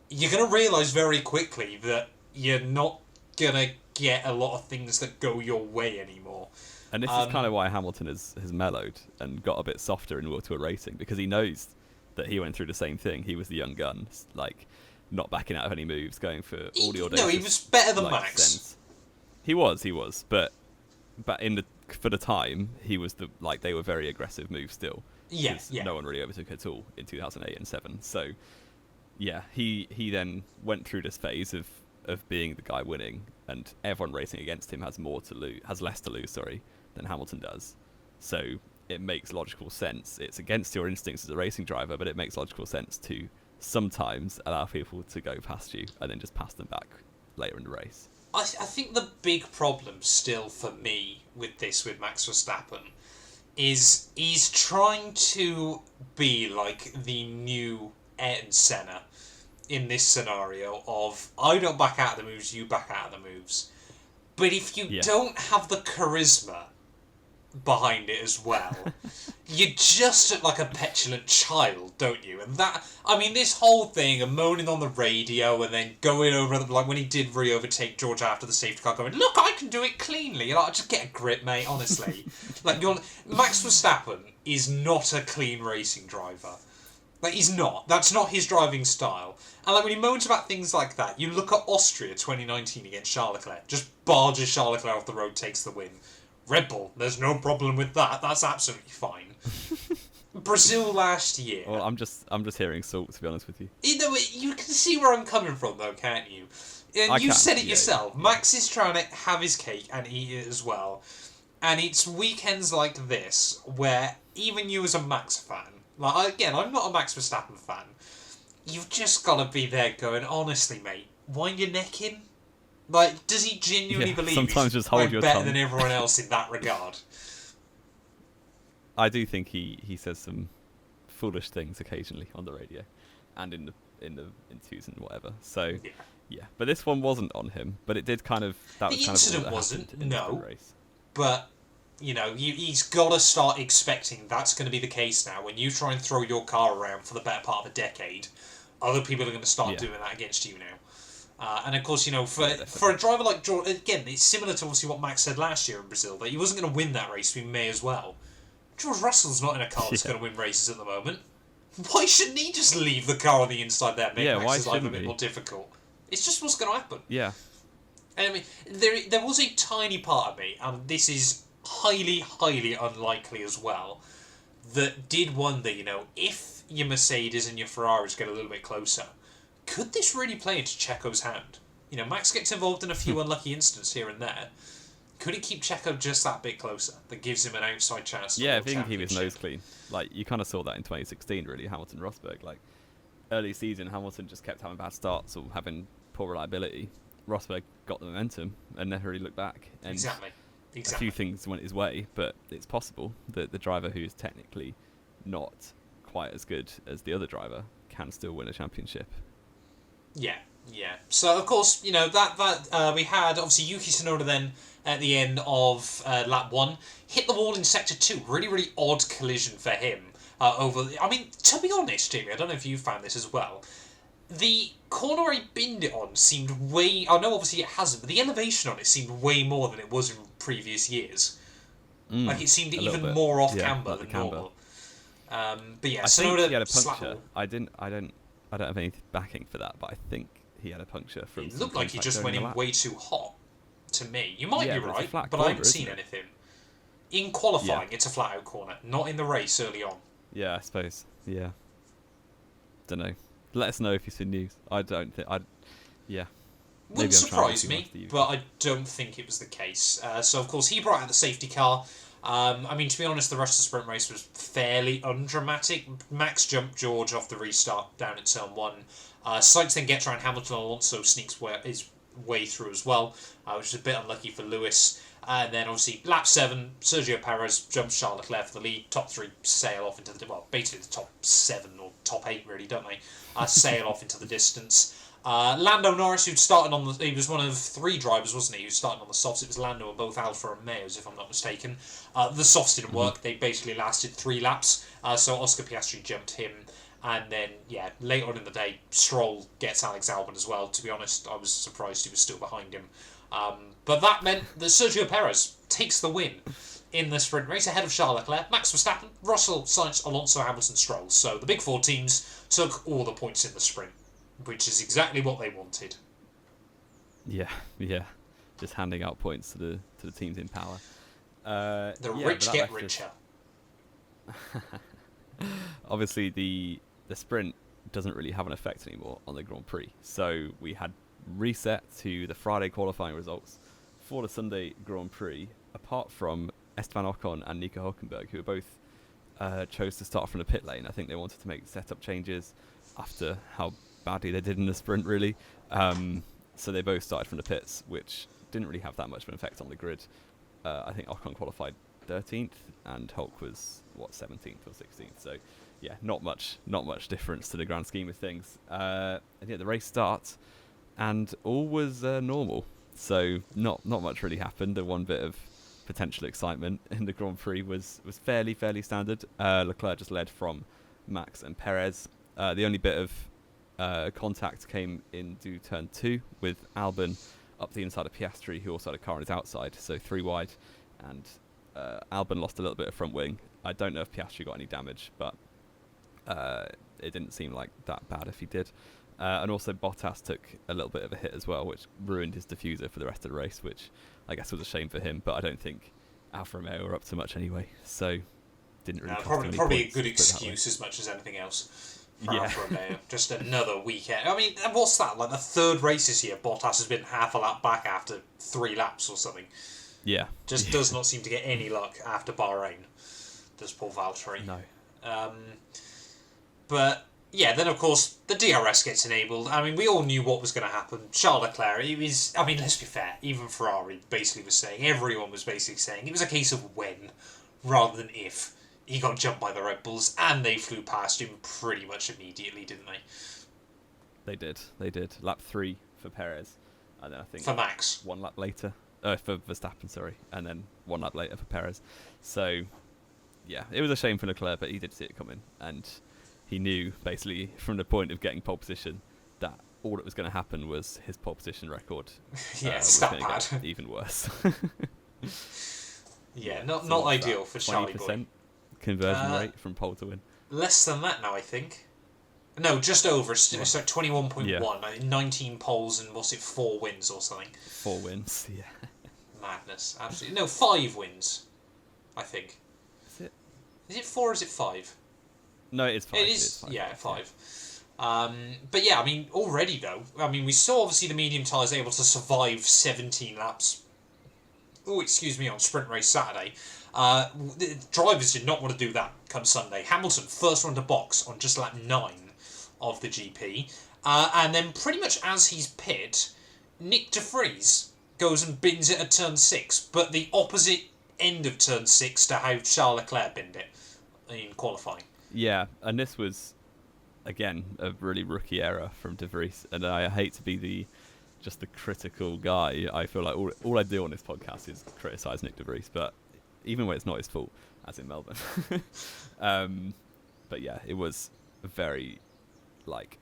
you're going to realise very quickly that you're not going to get a lot of things that go your way anymore. And this is kind of why Hamilton has mellowed and got a bit softer in World Tour racing, because he knows that he went through the same thing. He was the young gun, like, not backing out of any moves, going for all the audacious... No, he was better than like, Max. Sense. He was. But in the for the time, he was they were very aggressive moves still. Yeah. No one really overtook at all in 2008 and 7. So, yeah, he then went through this phase of being the guy winning, and everyone racing against him has less to lose, than Hamilton does. So it makes logical sense. It's against your instincts as a racing driver, but it makes logical sense to sometimes allow people to go past you and then just pass them back later in the race. I think the big problem still for me with Max Verstappen is he's trying to be like the new Ayrton Senna in this scenario of, I don't back out of the moves, you back out of the moves. But if you don't have the charisma behind it as well, you just look like a petulant child, don't you? And this whole thing of moaning on the radio and then going over, like when he did re-overtake George after the safety car, going, look, I can do it cleanly. Like, just get a grip, mate, honestly. Max Verstappen is not a clean racing driver. Like, he's not. That's not his driving style. And when he moans about things like that, you look at Austria 2019 against Charles Leclerc. Just barges Charles Leclerc off the road, takes the win. Red Bull, there's no problem with that. That's absolutely fine. Brazil last year. Well, I'm just hearing salt, to be honest with you. You can see where I'm coming from, though, can't you? And you said it yourself. Yeah. Max is trying to have his cake and eat it as well. And it's weekends like this where even you as a Max fan, again, I'm not a Max Verstappen fan, you've just got to be there going, honestly, mate, wind your neck in? Does he genuinely believe sometimes he's just hold your better tongue. than everyone else in that regard? I do think he says some foolish things occasionally on the radio, and in the interviews and whatever. So yeah, but this one wasn't on him. But it did kind of. That was the kind incident of wasn't. No, race. But he's got to start expecting that's going to be the case now. When you try and throw your car around for the better part of a decade, other people are going to start doing that against you now. And of course, for a driver like George, again, it's similar to obviously what Max said last year in Brazil, that he wasn't going to win that race, we may as well. George Russell's not in a car that's going to win races at the moment. Why shouldn't he just leave the car on the inside there, make Max's life a bit more difficult? It's just what's going to happen. Yeah. And there was a tiny part of me, and this is highly, highly unlikely as well, that did wonder, if your Mercedes and your Ferraris get a little bit closer, could this really play into Checo's hand? Max gets involved in a few unlucky incidents here and there. Could it keep Checo just that bit closer? That gives him an outside chance. Yeah, I think he was nose clean. You kind of saw that in 2016, really, Hamilton-Rosberg. Early season, Hamilton just kept having bad starts or having poor reliability. Rosberg got the momentum and never really looked back. And exactly. A few things went his way, but it's possible that the driver who's technically not quite as good as the other driver can still win a championship. Yeah. So, of course, we had, obviously, Yuki Tsunoda then, at the end of lap 1, hit the wall in Sector 2. Really, really odd collision for him. To be honest, Jamie, I don't know if you found this as well. The corner I binned it on seemed way... I know, obviously, it hasn't, but the elevation on it seemed way more than it was in previous years. It seemed even more off-camber than normal. But yeah, Tsunoda... He had a puncture. I don't have any backing for that, but I think he had a puncture from... It looked like he just went in way too hot, to me. You might be right, but I haven't seen anything. In qualifying, it's a flat-out corner, not in the race early on. Yeah, I suppose. Yeah. Don't know. Let us know if you've seen news. I don't think... Wouldn't surprise me, but I don't think it was the case. So, of course, he brought out the safety car. To be honest, the rest of the sprint race was fairly undramatic. Max jumped George off the restart down at turn 1. Sainz then gets around Hamilton. Alonso sneaks his way through as well, which is a bit unlucky for Lewis. And then, obviously, lap 7, Sergio Perez jumps Charles Leclerc for the lead. Top 3 sail off into basically the top 7 or top 8, really, don't they? Sail off into the distance. Lando Norris, he was one of 3 drivers, wasn't he, who started on the softs. It was Lando and both Alfa and Meos, if I'm not mistaken. The softs didn't work. They basically lasted 3 laps. So Oscar Piastri jumped him. And then, later on in the day, Stroll gets Alex Albon as well. To be honest, I was surprised he was still behind him. But that meant that Sergio Perez takes the win in the sprint race ahead of Charles Leclerc, Max Verstappen, Russell, Sainz, Alonso, Hamilton, Stroll. So the big 4 teams took all the points in the sprint, which is exactly what they wanted. Yeah. Just handing out points to the teams in power. The yeah, rich but that get left us- richer. Obviously, the sprint doesn't really have an effect anymore on the Grand Prix. So we had reset to the Friday qualifying results for the Sunday Grand Prix, apart from Esteban Ocon and Nico Hülkenberg, who both chose to start from the pit lane. I think they wanted to make setup changes after how badly they did in the sprint, really. So they both started from the pits, which didn't really have that much of an effect on the grid. I think Ocon qualified 13th, and Hulk was 17th or 16th. So yeah, not much difference to the grand scheme of things. And yeah, the race starts, and all was normal. So not much really happened. The one bit of potential excitement in the Grand Prix was fairly standard. Leclerc just led from Max and Perez. The only bit of contact came into turn 2 with Albon up the inside of Piastri, who also had a car on his outside, so 3 wide, and Albon lost a little bit of front wing. I don't know if Piastri got any damage, but it didn't seem like that bad if he did. And also Bottas took a little bit of a hit as well, which ruined his diffuser for the rest of the race, which I guess was a shame for him, but I don't think Alfa Romeo were up to much anyway, so didn't really cost him any probably a points, good put it that way. excuse as much as anything else for Yeah. Alfa Romeo. Just another weekend. I mean, what's that? Like the third race this year, Bottas has been half a lap back after 3 laps or something. Yeah. Just does not seem to get any luck after Bahrain, does Paul Valtteri. No. But yeah, then of course the DRS gets enabled. I mean, we all knew what was going to happen. Charles Leclerc, he was. I mean, let's be fair. Even Ferrari basically was saying. Everyone was basically saying it was a case of when, rather than if. He got jumped by the Red Bulls, and they flew past him pretty much immediately, didn't they? They did. Lap 3 for Perez, and then I think For Max. 1 lap later, for Verstappen, sorry, and then 1 lap later for Perez. So yeah, it was a shame for Leclerc, but he did see it coming, and he knew basically from the point of getting pole position that all that was going to happen was his pole position record. Yeah, was it's that gonna bad. get even worse. Yeah, not So what's ideal that, for Charlie Boy. 20% conversion rate from pole to win. Less than that now, I think. No, just over. It's like 21.1. Yeah. Like 19 poles and what's it, 4 wins or something. 4 wins, yeah. Madness, absolutely. No, 5 wins, I think. Is it? Is it 4 or is it 5? No, it is 5. It is, yeah, 5. But yeah, I mean, already though, I mean, we saw obviously the medium tyres able to survive 17 laps. Oh, excuse me, on sprint race Saturday. The drivers did not want to do that come Sunday. Hamilton, first one to box on just lap 9 of the GP. And then pretty much as he's pit, Nick de Vries goes and bins it at turn 6, but the opposite end of turn 6 to how Charles Leclerc binned it in qualifying. Yeah, and this was, again, a really rookie error from De Vries, and I hate to be just the critical guy. I feel like all I do on this podcast is criticise Nick De Vries, but even when it's not his fault, as in Melbourne. But yeah, it was a very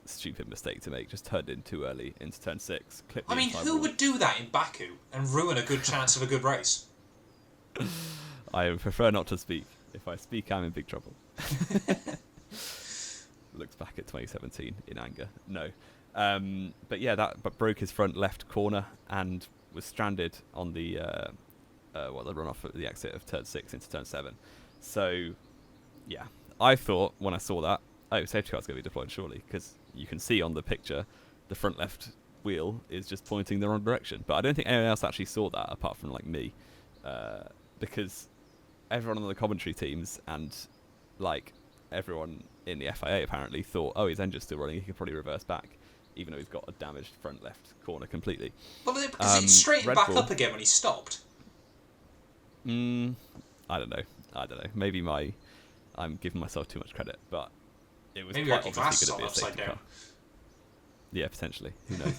stupid mistake to make. Just turned in too early into turn 6. Clipped I mean, who would do that in Baku and ruin a good chance of a good race? I prefer not to speak. If I speak, I'm in big trouble. Looks back at 2017 in anger. No. But yeah, that broke his front left corner and was stranded on the runoff at the exit of turn 6 into turn 7. So yeah, I thought when I saw that, safety car's going to be deployed surely, because you can see on the picture the front left wheel is just pointing the wrong direction. But I don't think anyone else actually saw that apart from me, because everyone on the commentary teams and everyone in the FIA apparently thought, his engine's still running, he could probably reverse back, even though he's got a damaged front left corner completely. Well, because it straightened Red back Bull, up again when he stopped. I don't know. Maybe I'm giving myself too much credit, but it was Maybe quite your obviously glasses going to be on a upside safety down. car. Yeah, potentially. Who knows?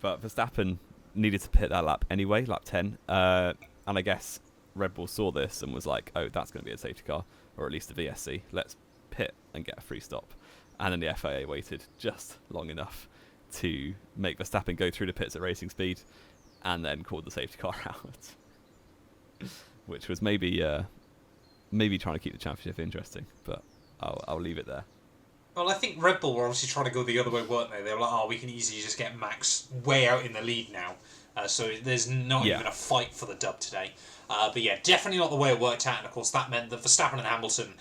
But Verstappen needed to pit that lap anyway, lap 10. And I guess Red Bull saw this and was like, that's going to be a safety car, or at least a VSC. Let's pit and get a free stop. And then the FIA waited just long enough to make Verstappen go through the pits at racing speed and then called the safety car out. Which was maybe trying to keep the championship interesting, but I'll leave it there. Well, I think Red Bull were obviously trying to go the other way, weren't they? They were like, we can easily just get Max way out in the lead now So there's not even a fight for the dub today. But yeah, definitely not the way it worked out. And of course, that meant that Verstappen and Hamilton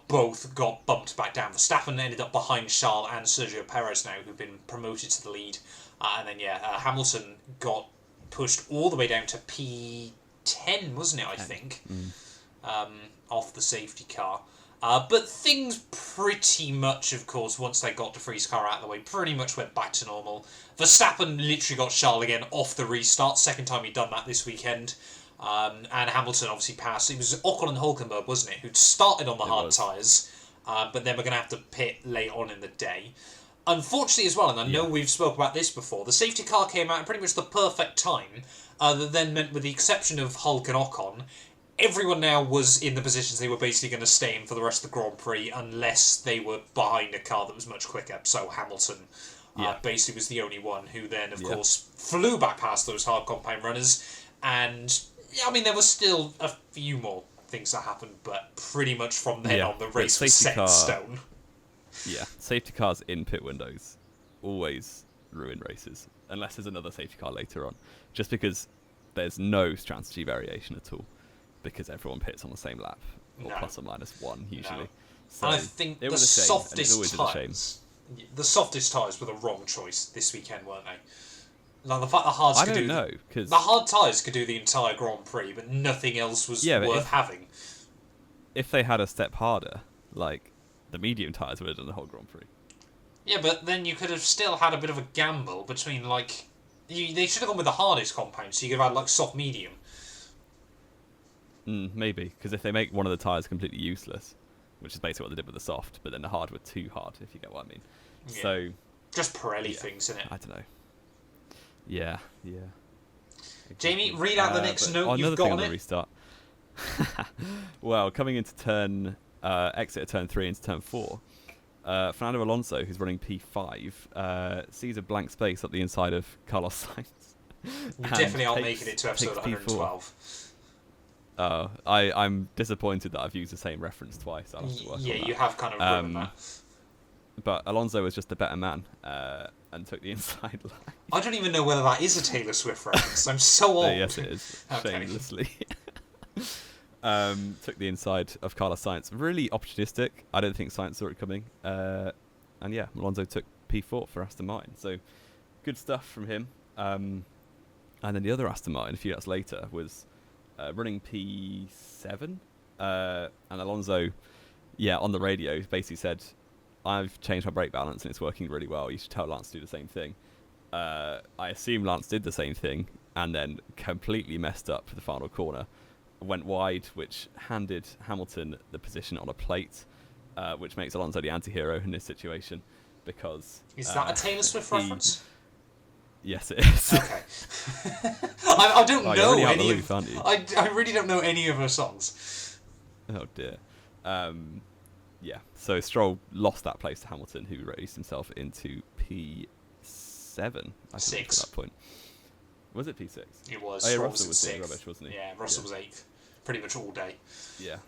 both got bumped back down. Verstappen ended up behind Charles and Sergio Perez now, who've been promoted to the lead. And then, Hamilton got pushed all the way down to P10, wasn't it, I think, off the safety car. But things pretty much, of course, once they got DeVries' car out of the way, pretty much went back to normal. Verstappen literally got Charles again off the restart, second time he'd done that this weekend. And Hamilton obviously passed. It was Ocon and Hülkenberg, wasn't it, who'd started on the hard tyres, but then we're going to have to pit late on in the day. Unfortunately as well, and I know we've spoke about this before, the safety car came out at pretty much the perfect time, that then meant, with the exception of Hulk and Ocon, everyone now was in the positions they were basically going to stay in for the rest of the Grand Prix unless they were behind a car that was much quicker. So Hamilton basically was the only one who then, of course, flew back past those hard compound runners. And, I mean, there was still a few more things that happened, but pretty much from then on, the race was set in stone. Yeah, safety cars in pit windows always ruin races, unless there's another safety car later on. Just because there's no strategy variation at all. Because everyone pits on the same lap, or plus or minus one usually. No. So and I think the softest tyres were the wrong choice this weekend, weren't they? Like the fact the hards I don't know, because the hard tyres could do the entire Grand Prix, but nothing else was worth having. If they had a step harder, like the medium tyres would have done the whole Grand Prix. Yeah, but then you could have still had a bit of a gamble between they should have gone with the hardest compound, so you could have had like soft medium. Maybe, because if they make one of the tyres completely useless, which is basically what they did with the soft, but then the hard were too hard, if you get what I mean. Yeah. So just Pirelli things, isn't it? I don't know. Yeah. Exactly. Jamie, read out the next note you've got on it. Restart. Well, coming into exit of turn 3 into turn 4, Fernando Alonso, who's running P5, sees a blank space up the inside of Carlos Sainz. You definitely aren't making it to episode 112. Oh, I'm disappointed that I've used the same reference twice. I'll have to work on that. You have kind of ruined that. But Alonso was just a better man and took the inside line. I don't even know whether that is a Taylor Swift reference. I'm so old. Yes, it is. Shamelessly. Took the inside of Carlos Sainz. Really opportunistic. I don't think Sainz saw it coming. And Alonso took P4 for Aston Martin. So good stuff from him. And then the other Aston Martin, a few laps later, was running P7, and Alonso, on the radio, basically said, "I've changed my brake balance and it's working really well. You should tell Lance to do the same thing." I assume Lance did the same thing, and then completely messed up for the final corner, went wide, which handed Hamilton the position on a plate, which makes Alonso the anti-hero in this situation, because is that a Taylor Swift reference? Yes, it is. Okay. I don't know really any loop, aren't you? I really don't know any of her songs. Oh dear. So Stroll lost that place to Hamilton, who raised himself into P7. I think at that point. Was it P6? It was. Oh, yeah, Russell was was doing rubbish, wasn't he? Yeah, Russell was 8th, pretty much all day. Yeah.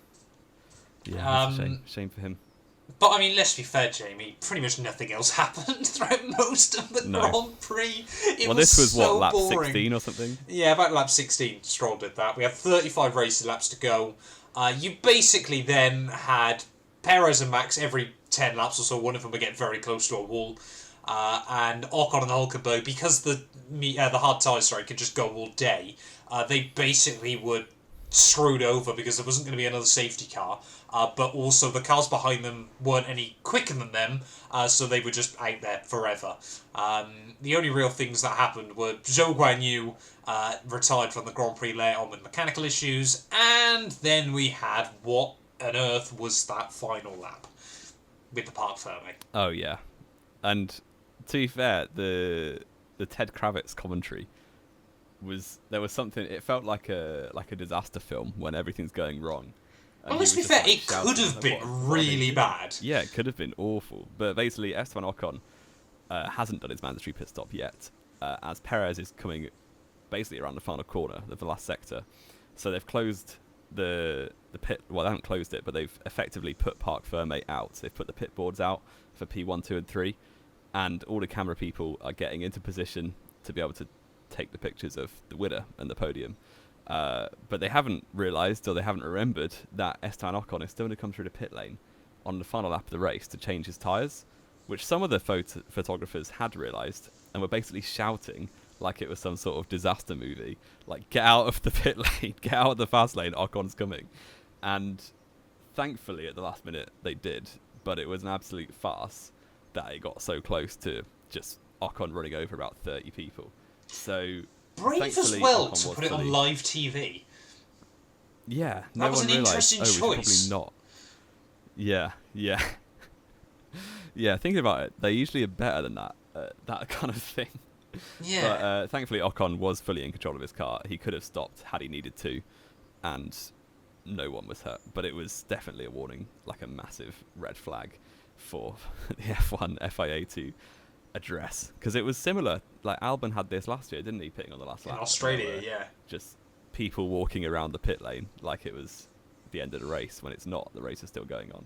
Yeah. Shame for him. But I mean, let's be fair, Jamie. Pretty much nothing else happened throughout most of the Grand Prix. This was so lap boring. 16 or something? Yeah, about lap 16, Stroll did that. We had 35 racing laps to go. You basically then had Perez and Max every 10 laps or so. One of them would get very close to a wall. And Ocon and Hülkenberg, because the hard tyres, could just go all day, they basically would screwed over because there wasn't going to be another safety car, but also the cars behind them weren't any quicker than them, so they were just out there forever. The only real things that happened were Zhou Guanyu retired from the Grand Prix later on with mechanical issues, and then we had what on earth was that final lap with the Parc Fermé. Oh yeah, and to be fair, the Ted Kravitz commentary there was something. It felt like a disaster film when everything's going wrong. Well, let's be fair, it could have been really bad. Yeah, it could have been awful. But basically, Esteban Ocon hasn't done his mandatory pit stop yet, as Perez is coming basically around the final corner of the last sector. So they've closed the pit. Well, they haven't closed it, but they've effectively put Parc Fermé out. They've put the pit boards out for P1, 2, and 3, and all the camera people are getting into position to be able to take the pictures of the winner and the podium. But they haven't realised, or they haven't remembered, that Esteban Ocon is still going to come through the pit lane on the final lap of the race to change his tyres, which some of the photographers had realised and were basically shouting like it was some sort of disaster movie, like, get out of the pit lane, get out of the fast lane, Ocon's coming. And thankfully at the last minute they did, but it was an absolute farce that it got so close to just Ocon running over about 30 people. So brave as well to put it on live TV. Yeah, that was an interesting choice. We should probably not. Yeah. Yeah, thinking about it, they usually are better than that, that kind of thing. Yeah. But thankfully Ocon was fully in control of his car. He could have stopped had he needed to, and no one was hurt. But it was definitely a warning, like a massive red flag for the F1 FIA to address. Because it was similar, like Albon had this last year, didn't he, pitting on the last lap? In Australia, yeah. Just people walking around the pit lane like it was the end of the race, when it's not. The race is still going on.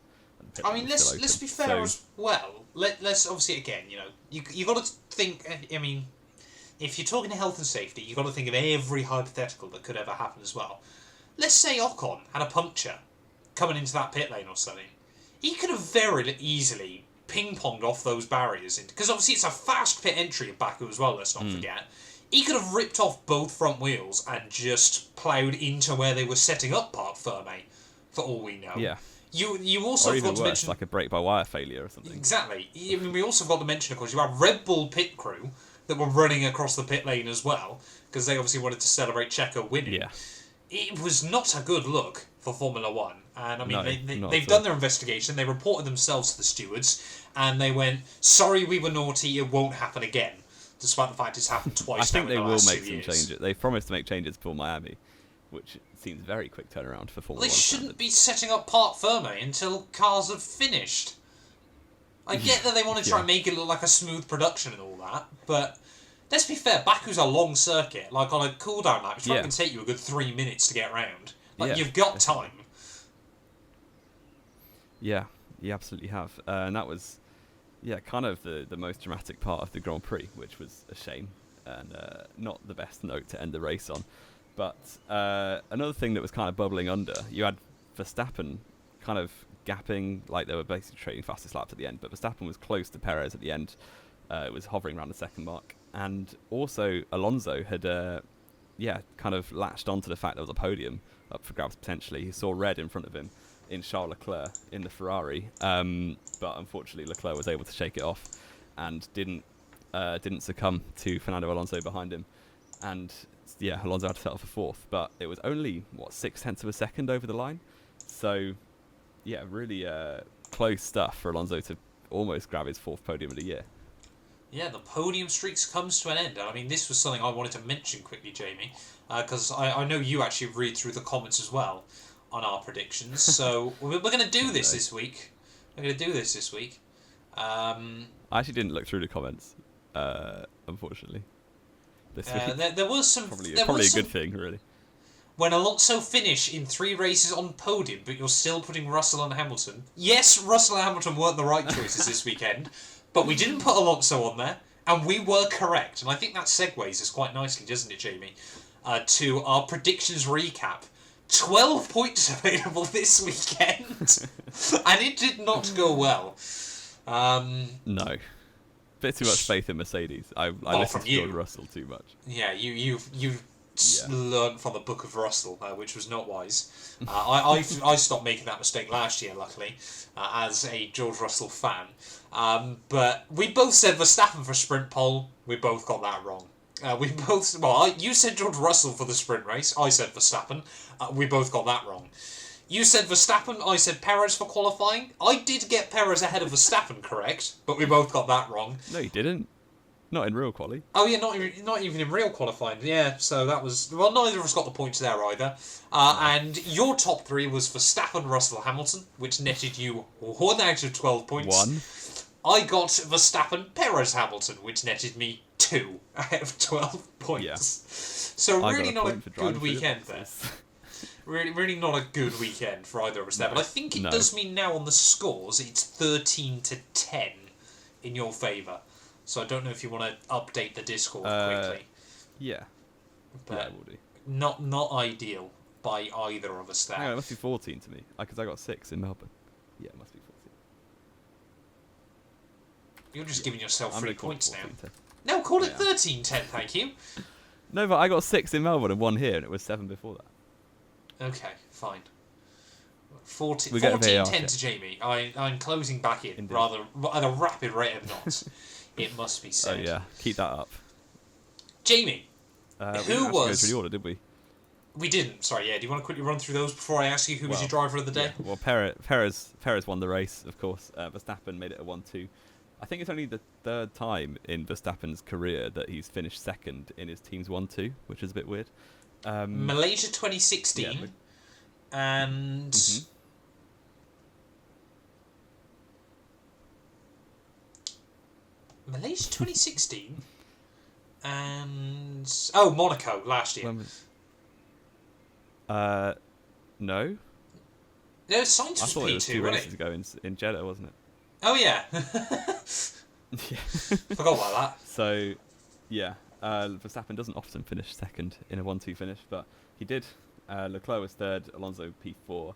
I mean, let's be fair as well. Let's obviously, again, you got to think. I mean, if you're talking health and safety, you got to think of every hypothetical that could ever happen as well. Let's say Ocon had a puncture coming into that pit lane or something. He could have very easily ping-ponged off those barriers, because obviously it's a fast pit entry at Baku as well. Let's not forget. He could have ripped off both front wheels and just ploughed into where they were setting up Parc Fermé, for all we know. Yeah. You also or even got to worse, mention, like a brake-by-wire failure or something. Exactly. I mean, we also got to mention, of course, you had Red Bull pit crew that were running across the pit lane as well, because they obviously wanted to celebrate Checo winning. Yeah. It was not a good look for Formula One. And I mean, No, they've done their investigation, they reported themselves to the stewards, and they went, sorry, we were naughty, it won't happen again. Despite the fact it's happened twice. I think now they in the will last make 2 some years. changes. They've promised to make changes for Miami, which seems very quick turnaround for Formula They 1 shouldn't standards. be setting up Parc Fermé until cars have finished. I get that they want to try and make it look like a smooth production and all that, but let's be fair, Baku's a long circuit. Like, on a cooldown lap, it's probably going to take you a good 3 minutes to get round. Like, you've got time. Yeah, you absolutely have. And that was, kind of the most dramatic part of the Grand Prix, which was a shame, and not the best note to end the race on. But another thing that was kind of bubbling under, you had Verstappen kind of gapping, like they were basically trading fastest laps at the end, but Verstappen was close to Perez at the end. It was hovering around the second mark. And also Alonso had, kind of latched onto the fact there was a podium up for grabs potentially. He saw red in front of him in Charles Leclerc in the Ferrari, but unfortunately Leclerc was able to shake it off and didn't succumb to Fernando Alonso behind him. And Alonso had to settle for fourth, but it was only 0.6 of a second over the line. So really close stuff for Alonso to almost grab his fourth podium of the year. Yeah, the podium streaks comes to an end. I mean, this was something I wanted to mention quickly, Jamie, because I know you actually read through the comments as well on our predictions. So we're going to do this this week. I actually didn't look through the comments, unfortunately. There was some... Probably a good thing, really. When Alonso finish in 3 races on podium, but you're still putting Russell and Hamilton. Yes, Russell and Hamilton weren't the right choices this weekend, but we didn't put Alonso on there, and we were correct. And I think that segues us quite nicely, doesn't it, Jamie, to our predictions recap. 12 points available this weekend, and it did not go well. No. Bit too much faith in Mercedes. I listened to George Russell too much. Yeah, you've learned from the book of Russell, which was not wise. I stopped making that mistake last year, luckily, as a George Russell fan. But we both said Verstappen for sprint pole. We both got that wrong. You said George Russell for the sprint race. I said Verstappen. We both got that wrong. You said Verstappen, I said Perez for qualifying. I did get Perez ahead of Verstappen correct, but we both got that wrong. No, you didn't. Not in real quali. Oh yeah, not even in real qualifying. Yeah, so that was... Well, neither of us got the points there either. And your top 3 was Verstappen, Russell, Hamilton, which netted you 1 out of 12 points. 1. I got Verstappen, Perez, Hamilton, which netted me 2 out of 12 points. Yeah. So really not a good weekend there. Really not a good weekend for either of us there. But I think it does mean now on the scores, it's 13-10 in your favour. So I don't know if you want to update the Discord quickly. Yeah. But Yeah, it will do. not ideal by either of us there. Hang on, it must be 14 to me, because I got 6 in Melbourne. Yeah, it must be 14. You're just giving yourself I'm 3 gonna call it points now. 14-10. No, call it Yeah. 13-10, thank you. No, but I got 6 in Melbourne and 1 here, and it was 7 before that. Okay, fine. 14-10 We get a VAR to check. Jamie. I'm closing back in Indeed. rather at a rapid rate of knots. It must be Oh said. yeah, keep that up. Jamie, We Who didn't actually go was- through the order, did we? we didn't. Sorry, yeah. Do you want to quickly run through those before I ask you who was Well, your driver of the day? Yeah. Well, Perez won the race, of course. Verstappen made it a 1-2. I think it's only the 3rd time in Verstappen's career that he's finished second in his team's 1-2, which is a bit weird. Malaysia 2016 yeah, and Mhm. Malaysia 2016 and Monaco last year. When was... No. No, Sainz I was thought it was P2, 2 wasn't races it? ago in Jeddah, wasn't it? Oh yeah, Yeah. forgot about that. So, yeah, Verstappen doesn't often finish second in a 1-2 finish, but he did. Leclerc was 3rd, Alonso P4.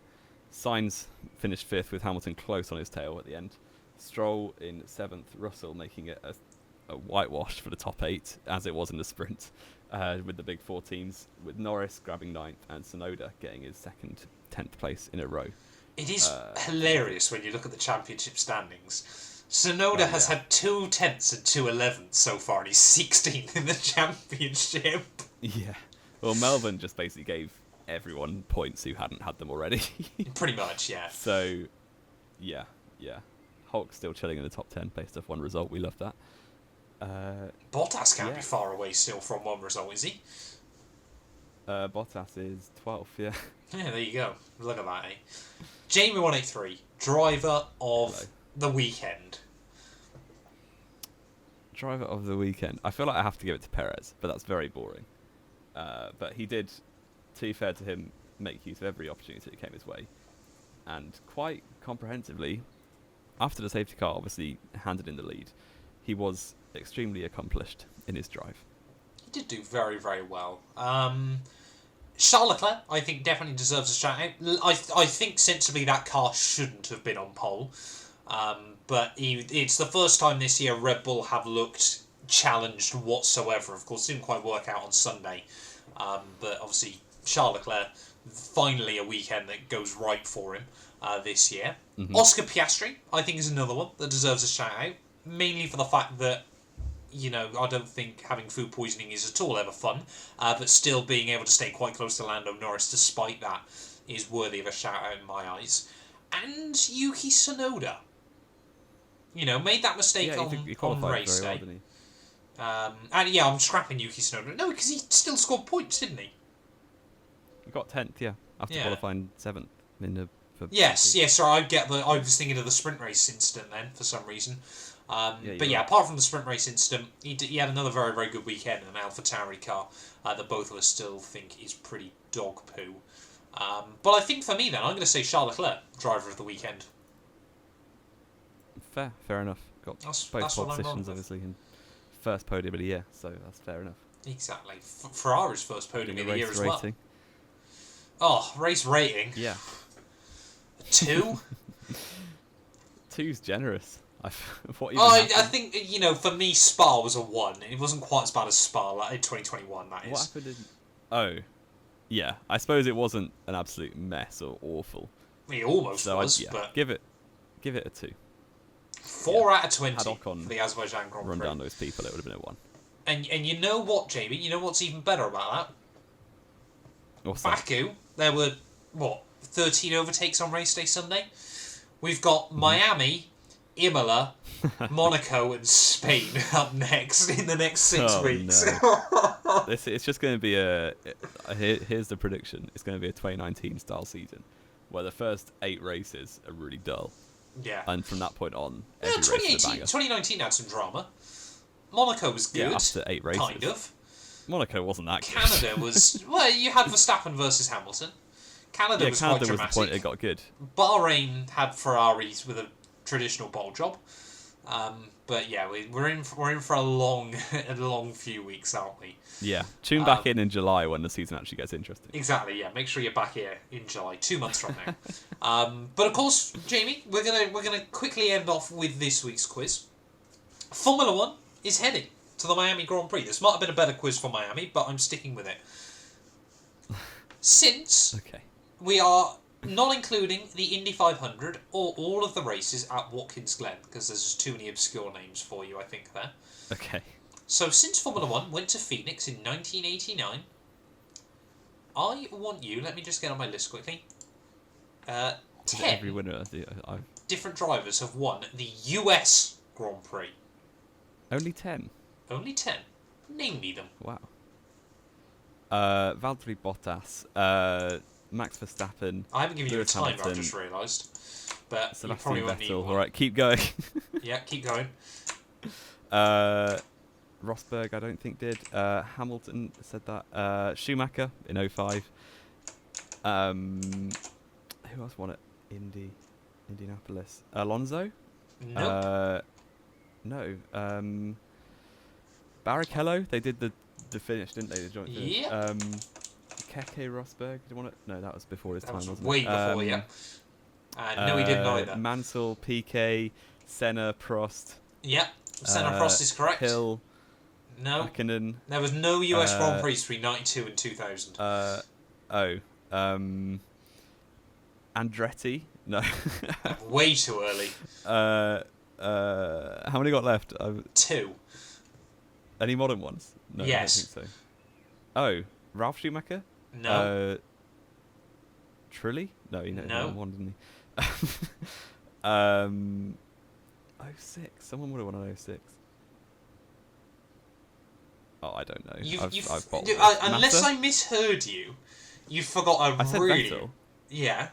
Sainz finished 5th with Hamilton close on his tail at the end. Stroll in 7th, Russell making it a whitewash for the top 8, as it was in the sprint, with the big 4 teams, with Norris grabbing 9th and Tsunoda getting his 2nd, 10th place in a row. It is hilarious when you look at the championship standings. Tsunoda has yeah. had 2 10ths and 2 11ths so far, and he's 16th in the championship. Yeah. Well, Melbourne just basically gave everyone points who hadn't had them already. Pretty much, yeah. So, yeah. Hulk's still chilling in the top 10 based off one result. We love that. Bottas can't yeah. be far away still from one result, is he? Bottas is 12th, yeah. Yeah, there you go. Look at that, eh? Jamie 183, driver of Hello. the weekend. Driver of the weekend. I feel like I have to give it to Perez, but that's very boring. But he did, to be fair to him, make use of every opportunity that came his way. And quite comprehensively, after the safety car obviously handed in the lead, he was extremely accomplished in his drive. He did do very, very well. Charles Leclerc, I think, definitely deserves a shout out. I think sensibly that car shouldn't have been on pole. But it's the first time this year Red Bull have looked challenged whatsoever. Of course, it didn't quite work out on Sunday. But obviously, Charles Leclerc, finally a weekend that goes right for him this year. Mhm. Oscar Piastri, I think, is another one that deserves a shout out. Mainly for the fact that, you know, I don't think having food poisoning is at all ever fun. But still being able to stay quite close to Lando Norris despite that is worthy of a shout out in my eyes. And Yuki Tsunoda. You know, made that mistake Yeah, he on qualified race very well, day. didn't he? And yeah, I'm scrapping Yuki Tsunoda. No, because he still scored points, didn't he? He got 10th, yeah, after Yeah. qualifying 7th in the. Yes, sorry, I was thinking of the sprint race incident then, for some reason. But yeah, apart from the sprint race incident, he had another very, very good weekend in an AlphaTauri car that both of us still think is pretty dog poo. But I think for me then, I'm going to say Charles Leclerc, driver of the weekend. Fair enough. Got That's both what pole I'm wrong positions, with. obviously, in first podium of the year, so that's fair enough. Exactly. Ferrari's first podium of the year as well. rating. Oh, race rating. Yeah. 2? 2's generous. What even I happened? think, you know, for me, Spa was a 1. It wasn't quite as bad as Spa in 2021, that is. What happened in... Oh. Yeah, I suppose it wasn't an absolute mess or awful. It almost So was, yeah, but give it a 2. 4 out of 20 Had Ocon for the Azerbaijan Grand Run Prix. down those people, it would have been a 1. And you know what, Jamie? You know what's even better about that? What's that? Baku, there were, 13 overtakes on race day Sunday? We've got Mm-hmm. Miami, Imola, Monaco and Spain up next in the next 6 weeks. No. It's just going to be here's the prediction. It's going to be a 2019 style season where the first 8 races are really dull. Yeah. And from that point on, Yeah, every race is a banger. 2019 had some drama. Monaco was good. Yeah, after 8 races. Kind of. Monaco wasn't that good. Canada was... Well, you had Verstappen versus Hamilton. Canada was Canada quite was dramatic. the point it got good. Bahrain had Ferraris with a traditional pole job. But yeah, we're in for a long a long few weeks, aren't we? Yeah, tune back in July when the season actually gets interesting. Exactly. Yeah, make sure you're back here in July, 2 months from now. But of course, Jamie, we're gonna quickly end off with this week's quiz. Formula One is heading to the Miami Grand Prix. This might have been a better quiz for Miami, but I'm sticking with it. Since we are not including the Indy 500 or all of the races at Watkins Glen, because there's just too many obscure names for you, I think, there. Okay. So since Formula One went to Phoenix in 1989, I want you, let me just get on my list quickly, 10 every winner, different drivers have won the US Grand Prix. Only 10? Only 10. Name me them. Wow. Valtteri Bottas, Max Verstappen. I haven't given you a Lewis timer, Hamilton, I've just realised. But you Sebastian probably won't need Vettel. one. Alright, keep going. Yeah, keep going. Rosberg, I don't think did. Hamilton said that. Schumacher in 05. Who else won it? Indianapolis. Alonso? Nope. No. Barrichello, they did the finish, didn't they? The joint finish. Yeah. Keke Rosberg, did you want it? No, that was before his That time, was wasn't way it? before, yeah. No, he didn't either. Mansell, Piquet, Senna, Prost. Yeah, Senna Prost is correct. Hill. No. Hakkinen. There was no US Grand Prix between 92 and 2000. Andretti? No. Way too early. How many got left? 2. Any modern ones? No, Yes. I don't think so. Oh, Ralph Schumacher? No. Trilly? No, he No. won one, didn't he? 06. Someone would have won on 06. Oh, I don't know. I've bottled it. Unless Massa? I misheard you, you forgot a I said really... Vettel. Yeah.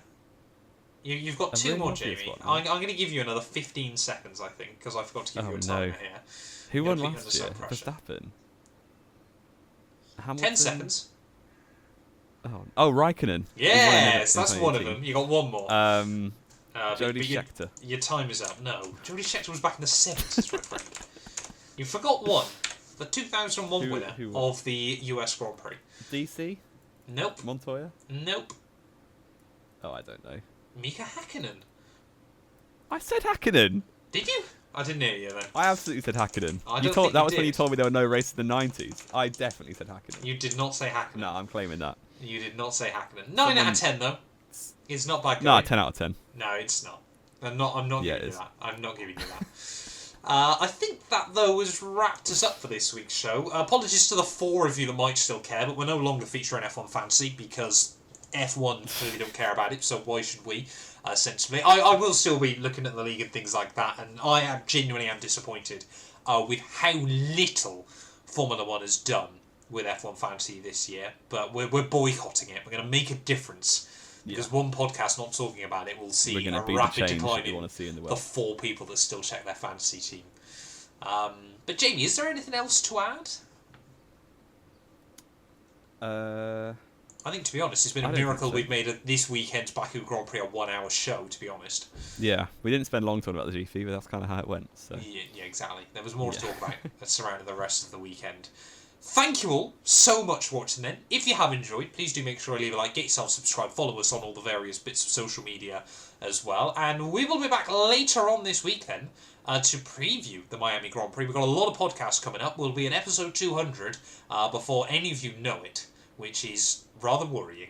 You've got A 2 really more, obvious Jamie. one, I'm going to give you another 15 seconds, I think, because I forgot to give you a timer here. Who won You're under last year? some pressure. Verstappen. Hamilton? 10 seconds. Oh, Raikkonen. Yes, He won that's in one of 2018. them. You got one more. Jody but Scheckter. Your time is up. No, Jody Scheckter was back in the 70s, my friend. You forgot one. The 2001 winner who won? of the US Grand Prix. DC? Nope. Montoya? Nope. Oh, I don't know. Mika Hakkinen. I said Hakkinen. Did you? I didn't hear you then. I absolutely said Hakkinen. I You don't told think that you was when you did. told me there were no races in the 90s. I definitely said Hakkinen. You did not say Hakkinen. No, I'm claiming that. You did not say Hakkinen. 9 out of 10 though. It's not bad. No, going. 10 out of 10. No, it's not. I'm not Yeah, giving it you is. that. I'm not giving you that. I think that, though, has wrapped us up for this week's show. Apologies to the 4 of you that might still care, but we're no longer featuring F1 Fantasy because F1 clearly don't care about it, so why should we, sensibly? I will still be looking at the league and things like that, and I am genuinely disappointed with how little Formula 1 has done with F1 Fantasy this year, but we're boycotting it. We're going to make a difference. Because one podcast not talking about it will see a rapid decline in the 4 people that still check their fantasy team. But Jamie, is there anything else to add? I think, to be honest, it's been a miracle we've made this weekend's Baku Grand Prix a 1-hour show, to be honest. Yeah, we didn't spend long talking about the GP, but that's kind of how it went. So. Yeah, exactly. There was more to talk about that surrounded the rest of the weekend. Thank you all so much for watching then. If you have enjoyed, please do make sure to leave a like, get yourself subscribed, follow us on all the various bits of social media as well. And we will be back later on this week then to preview the Miami Grand Prix. We've got a lot of podcasts coming up. We'll be in episode 200 before any of you know it, which is rather worrying.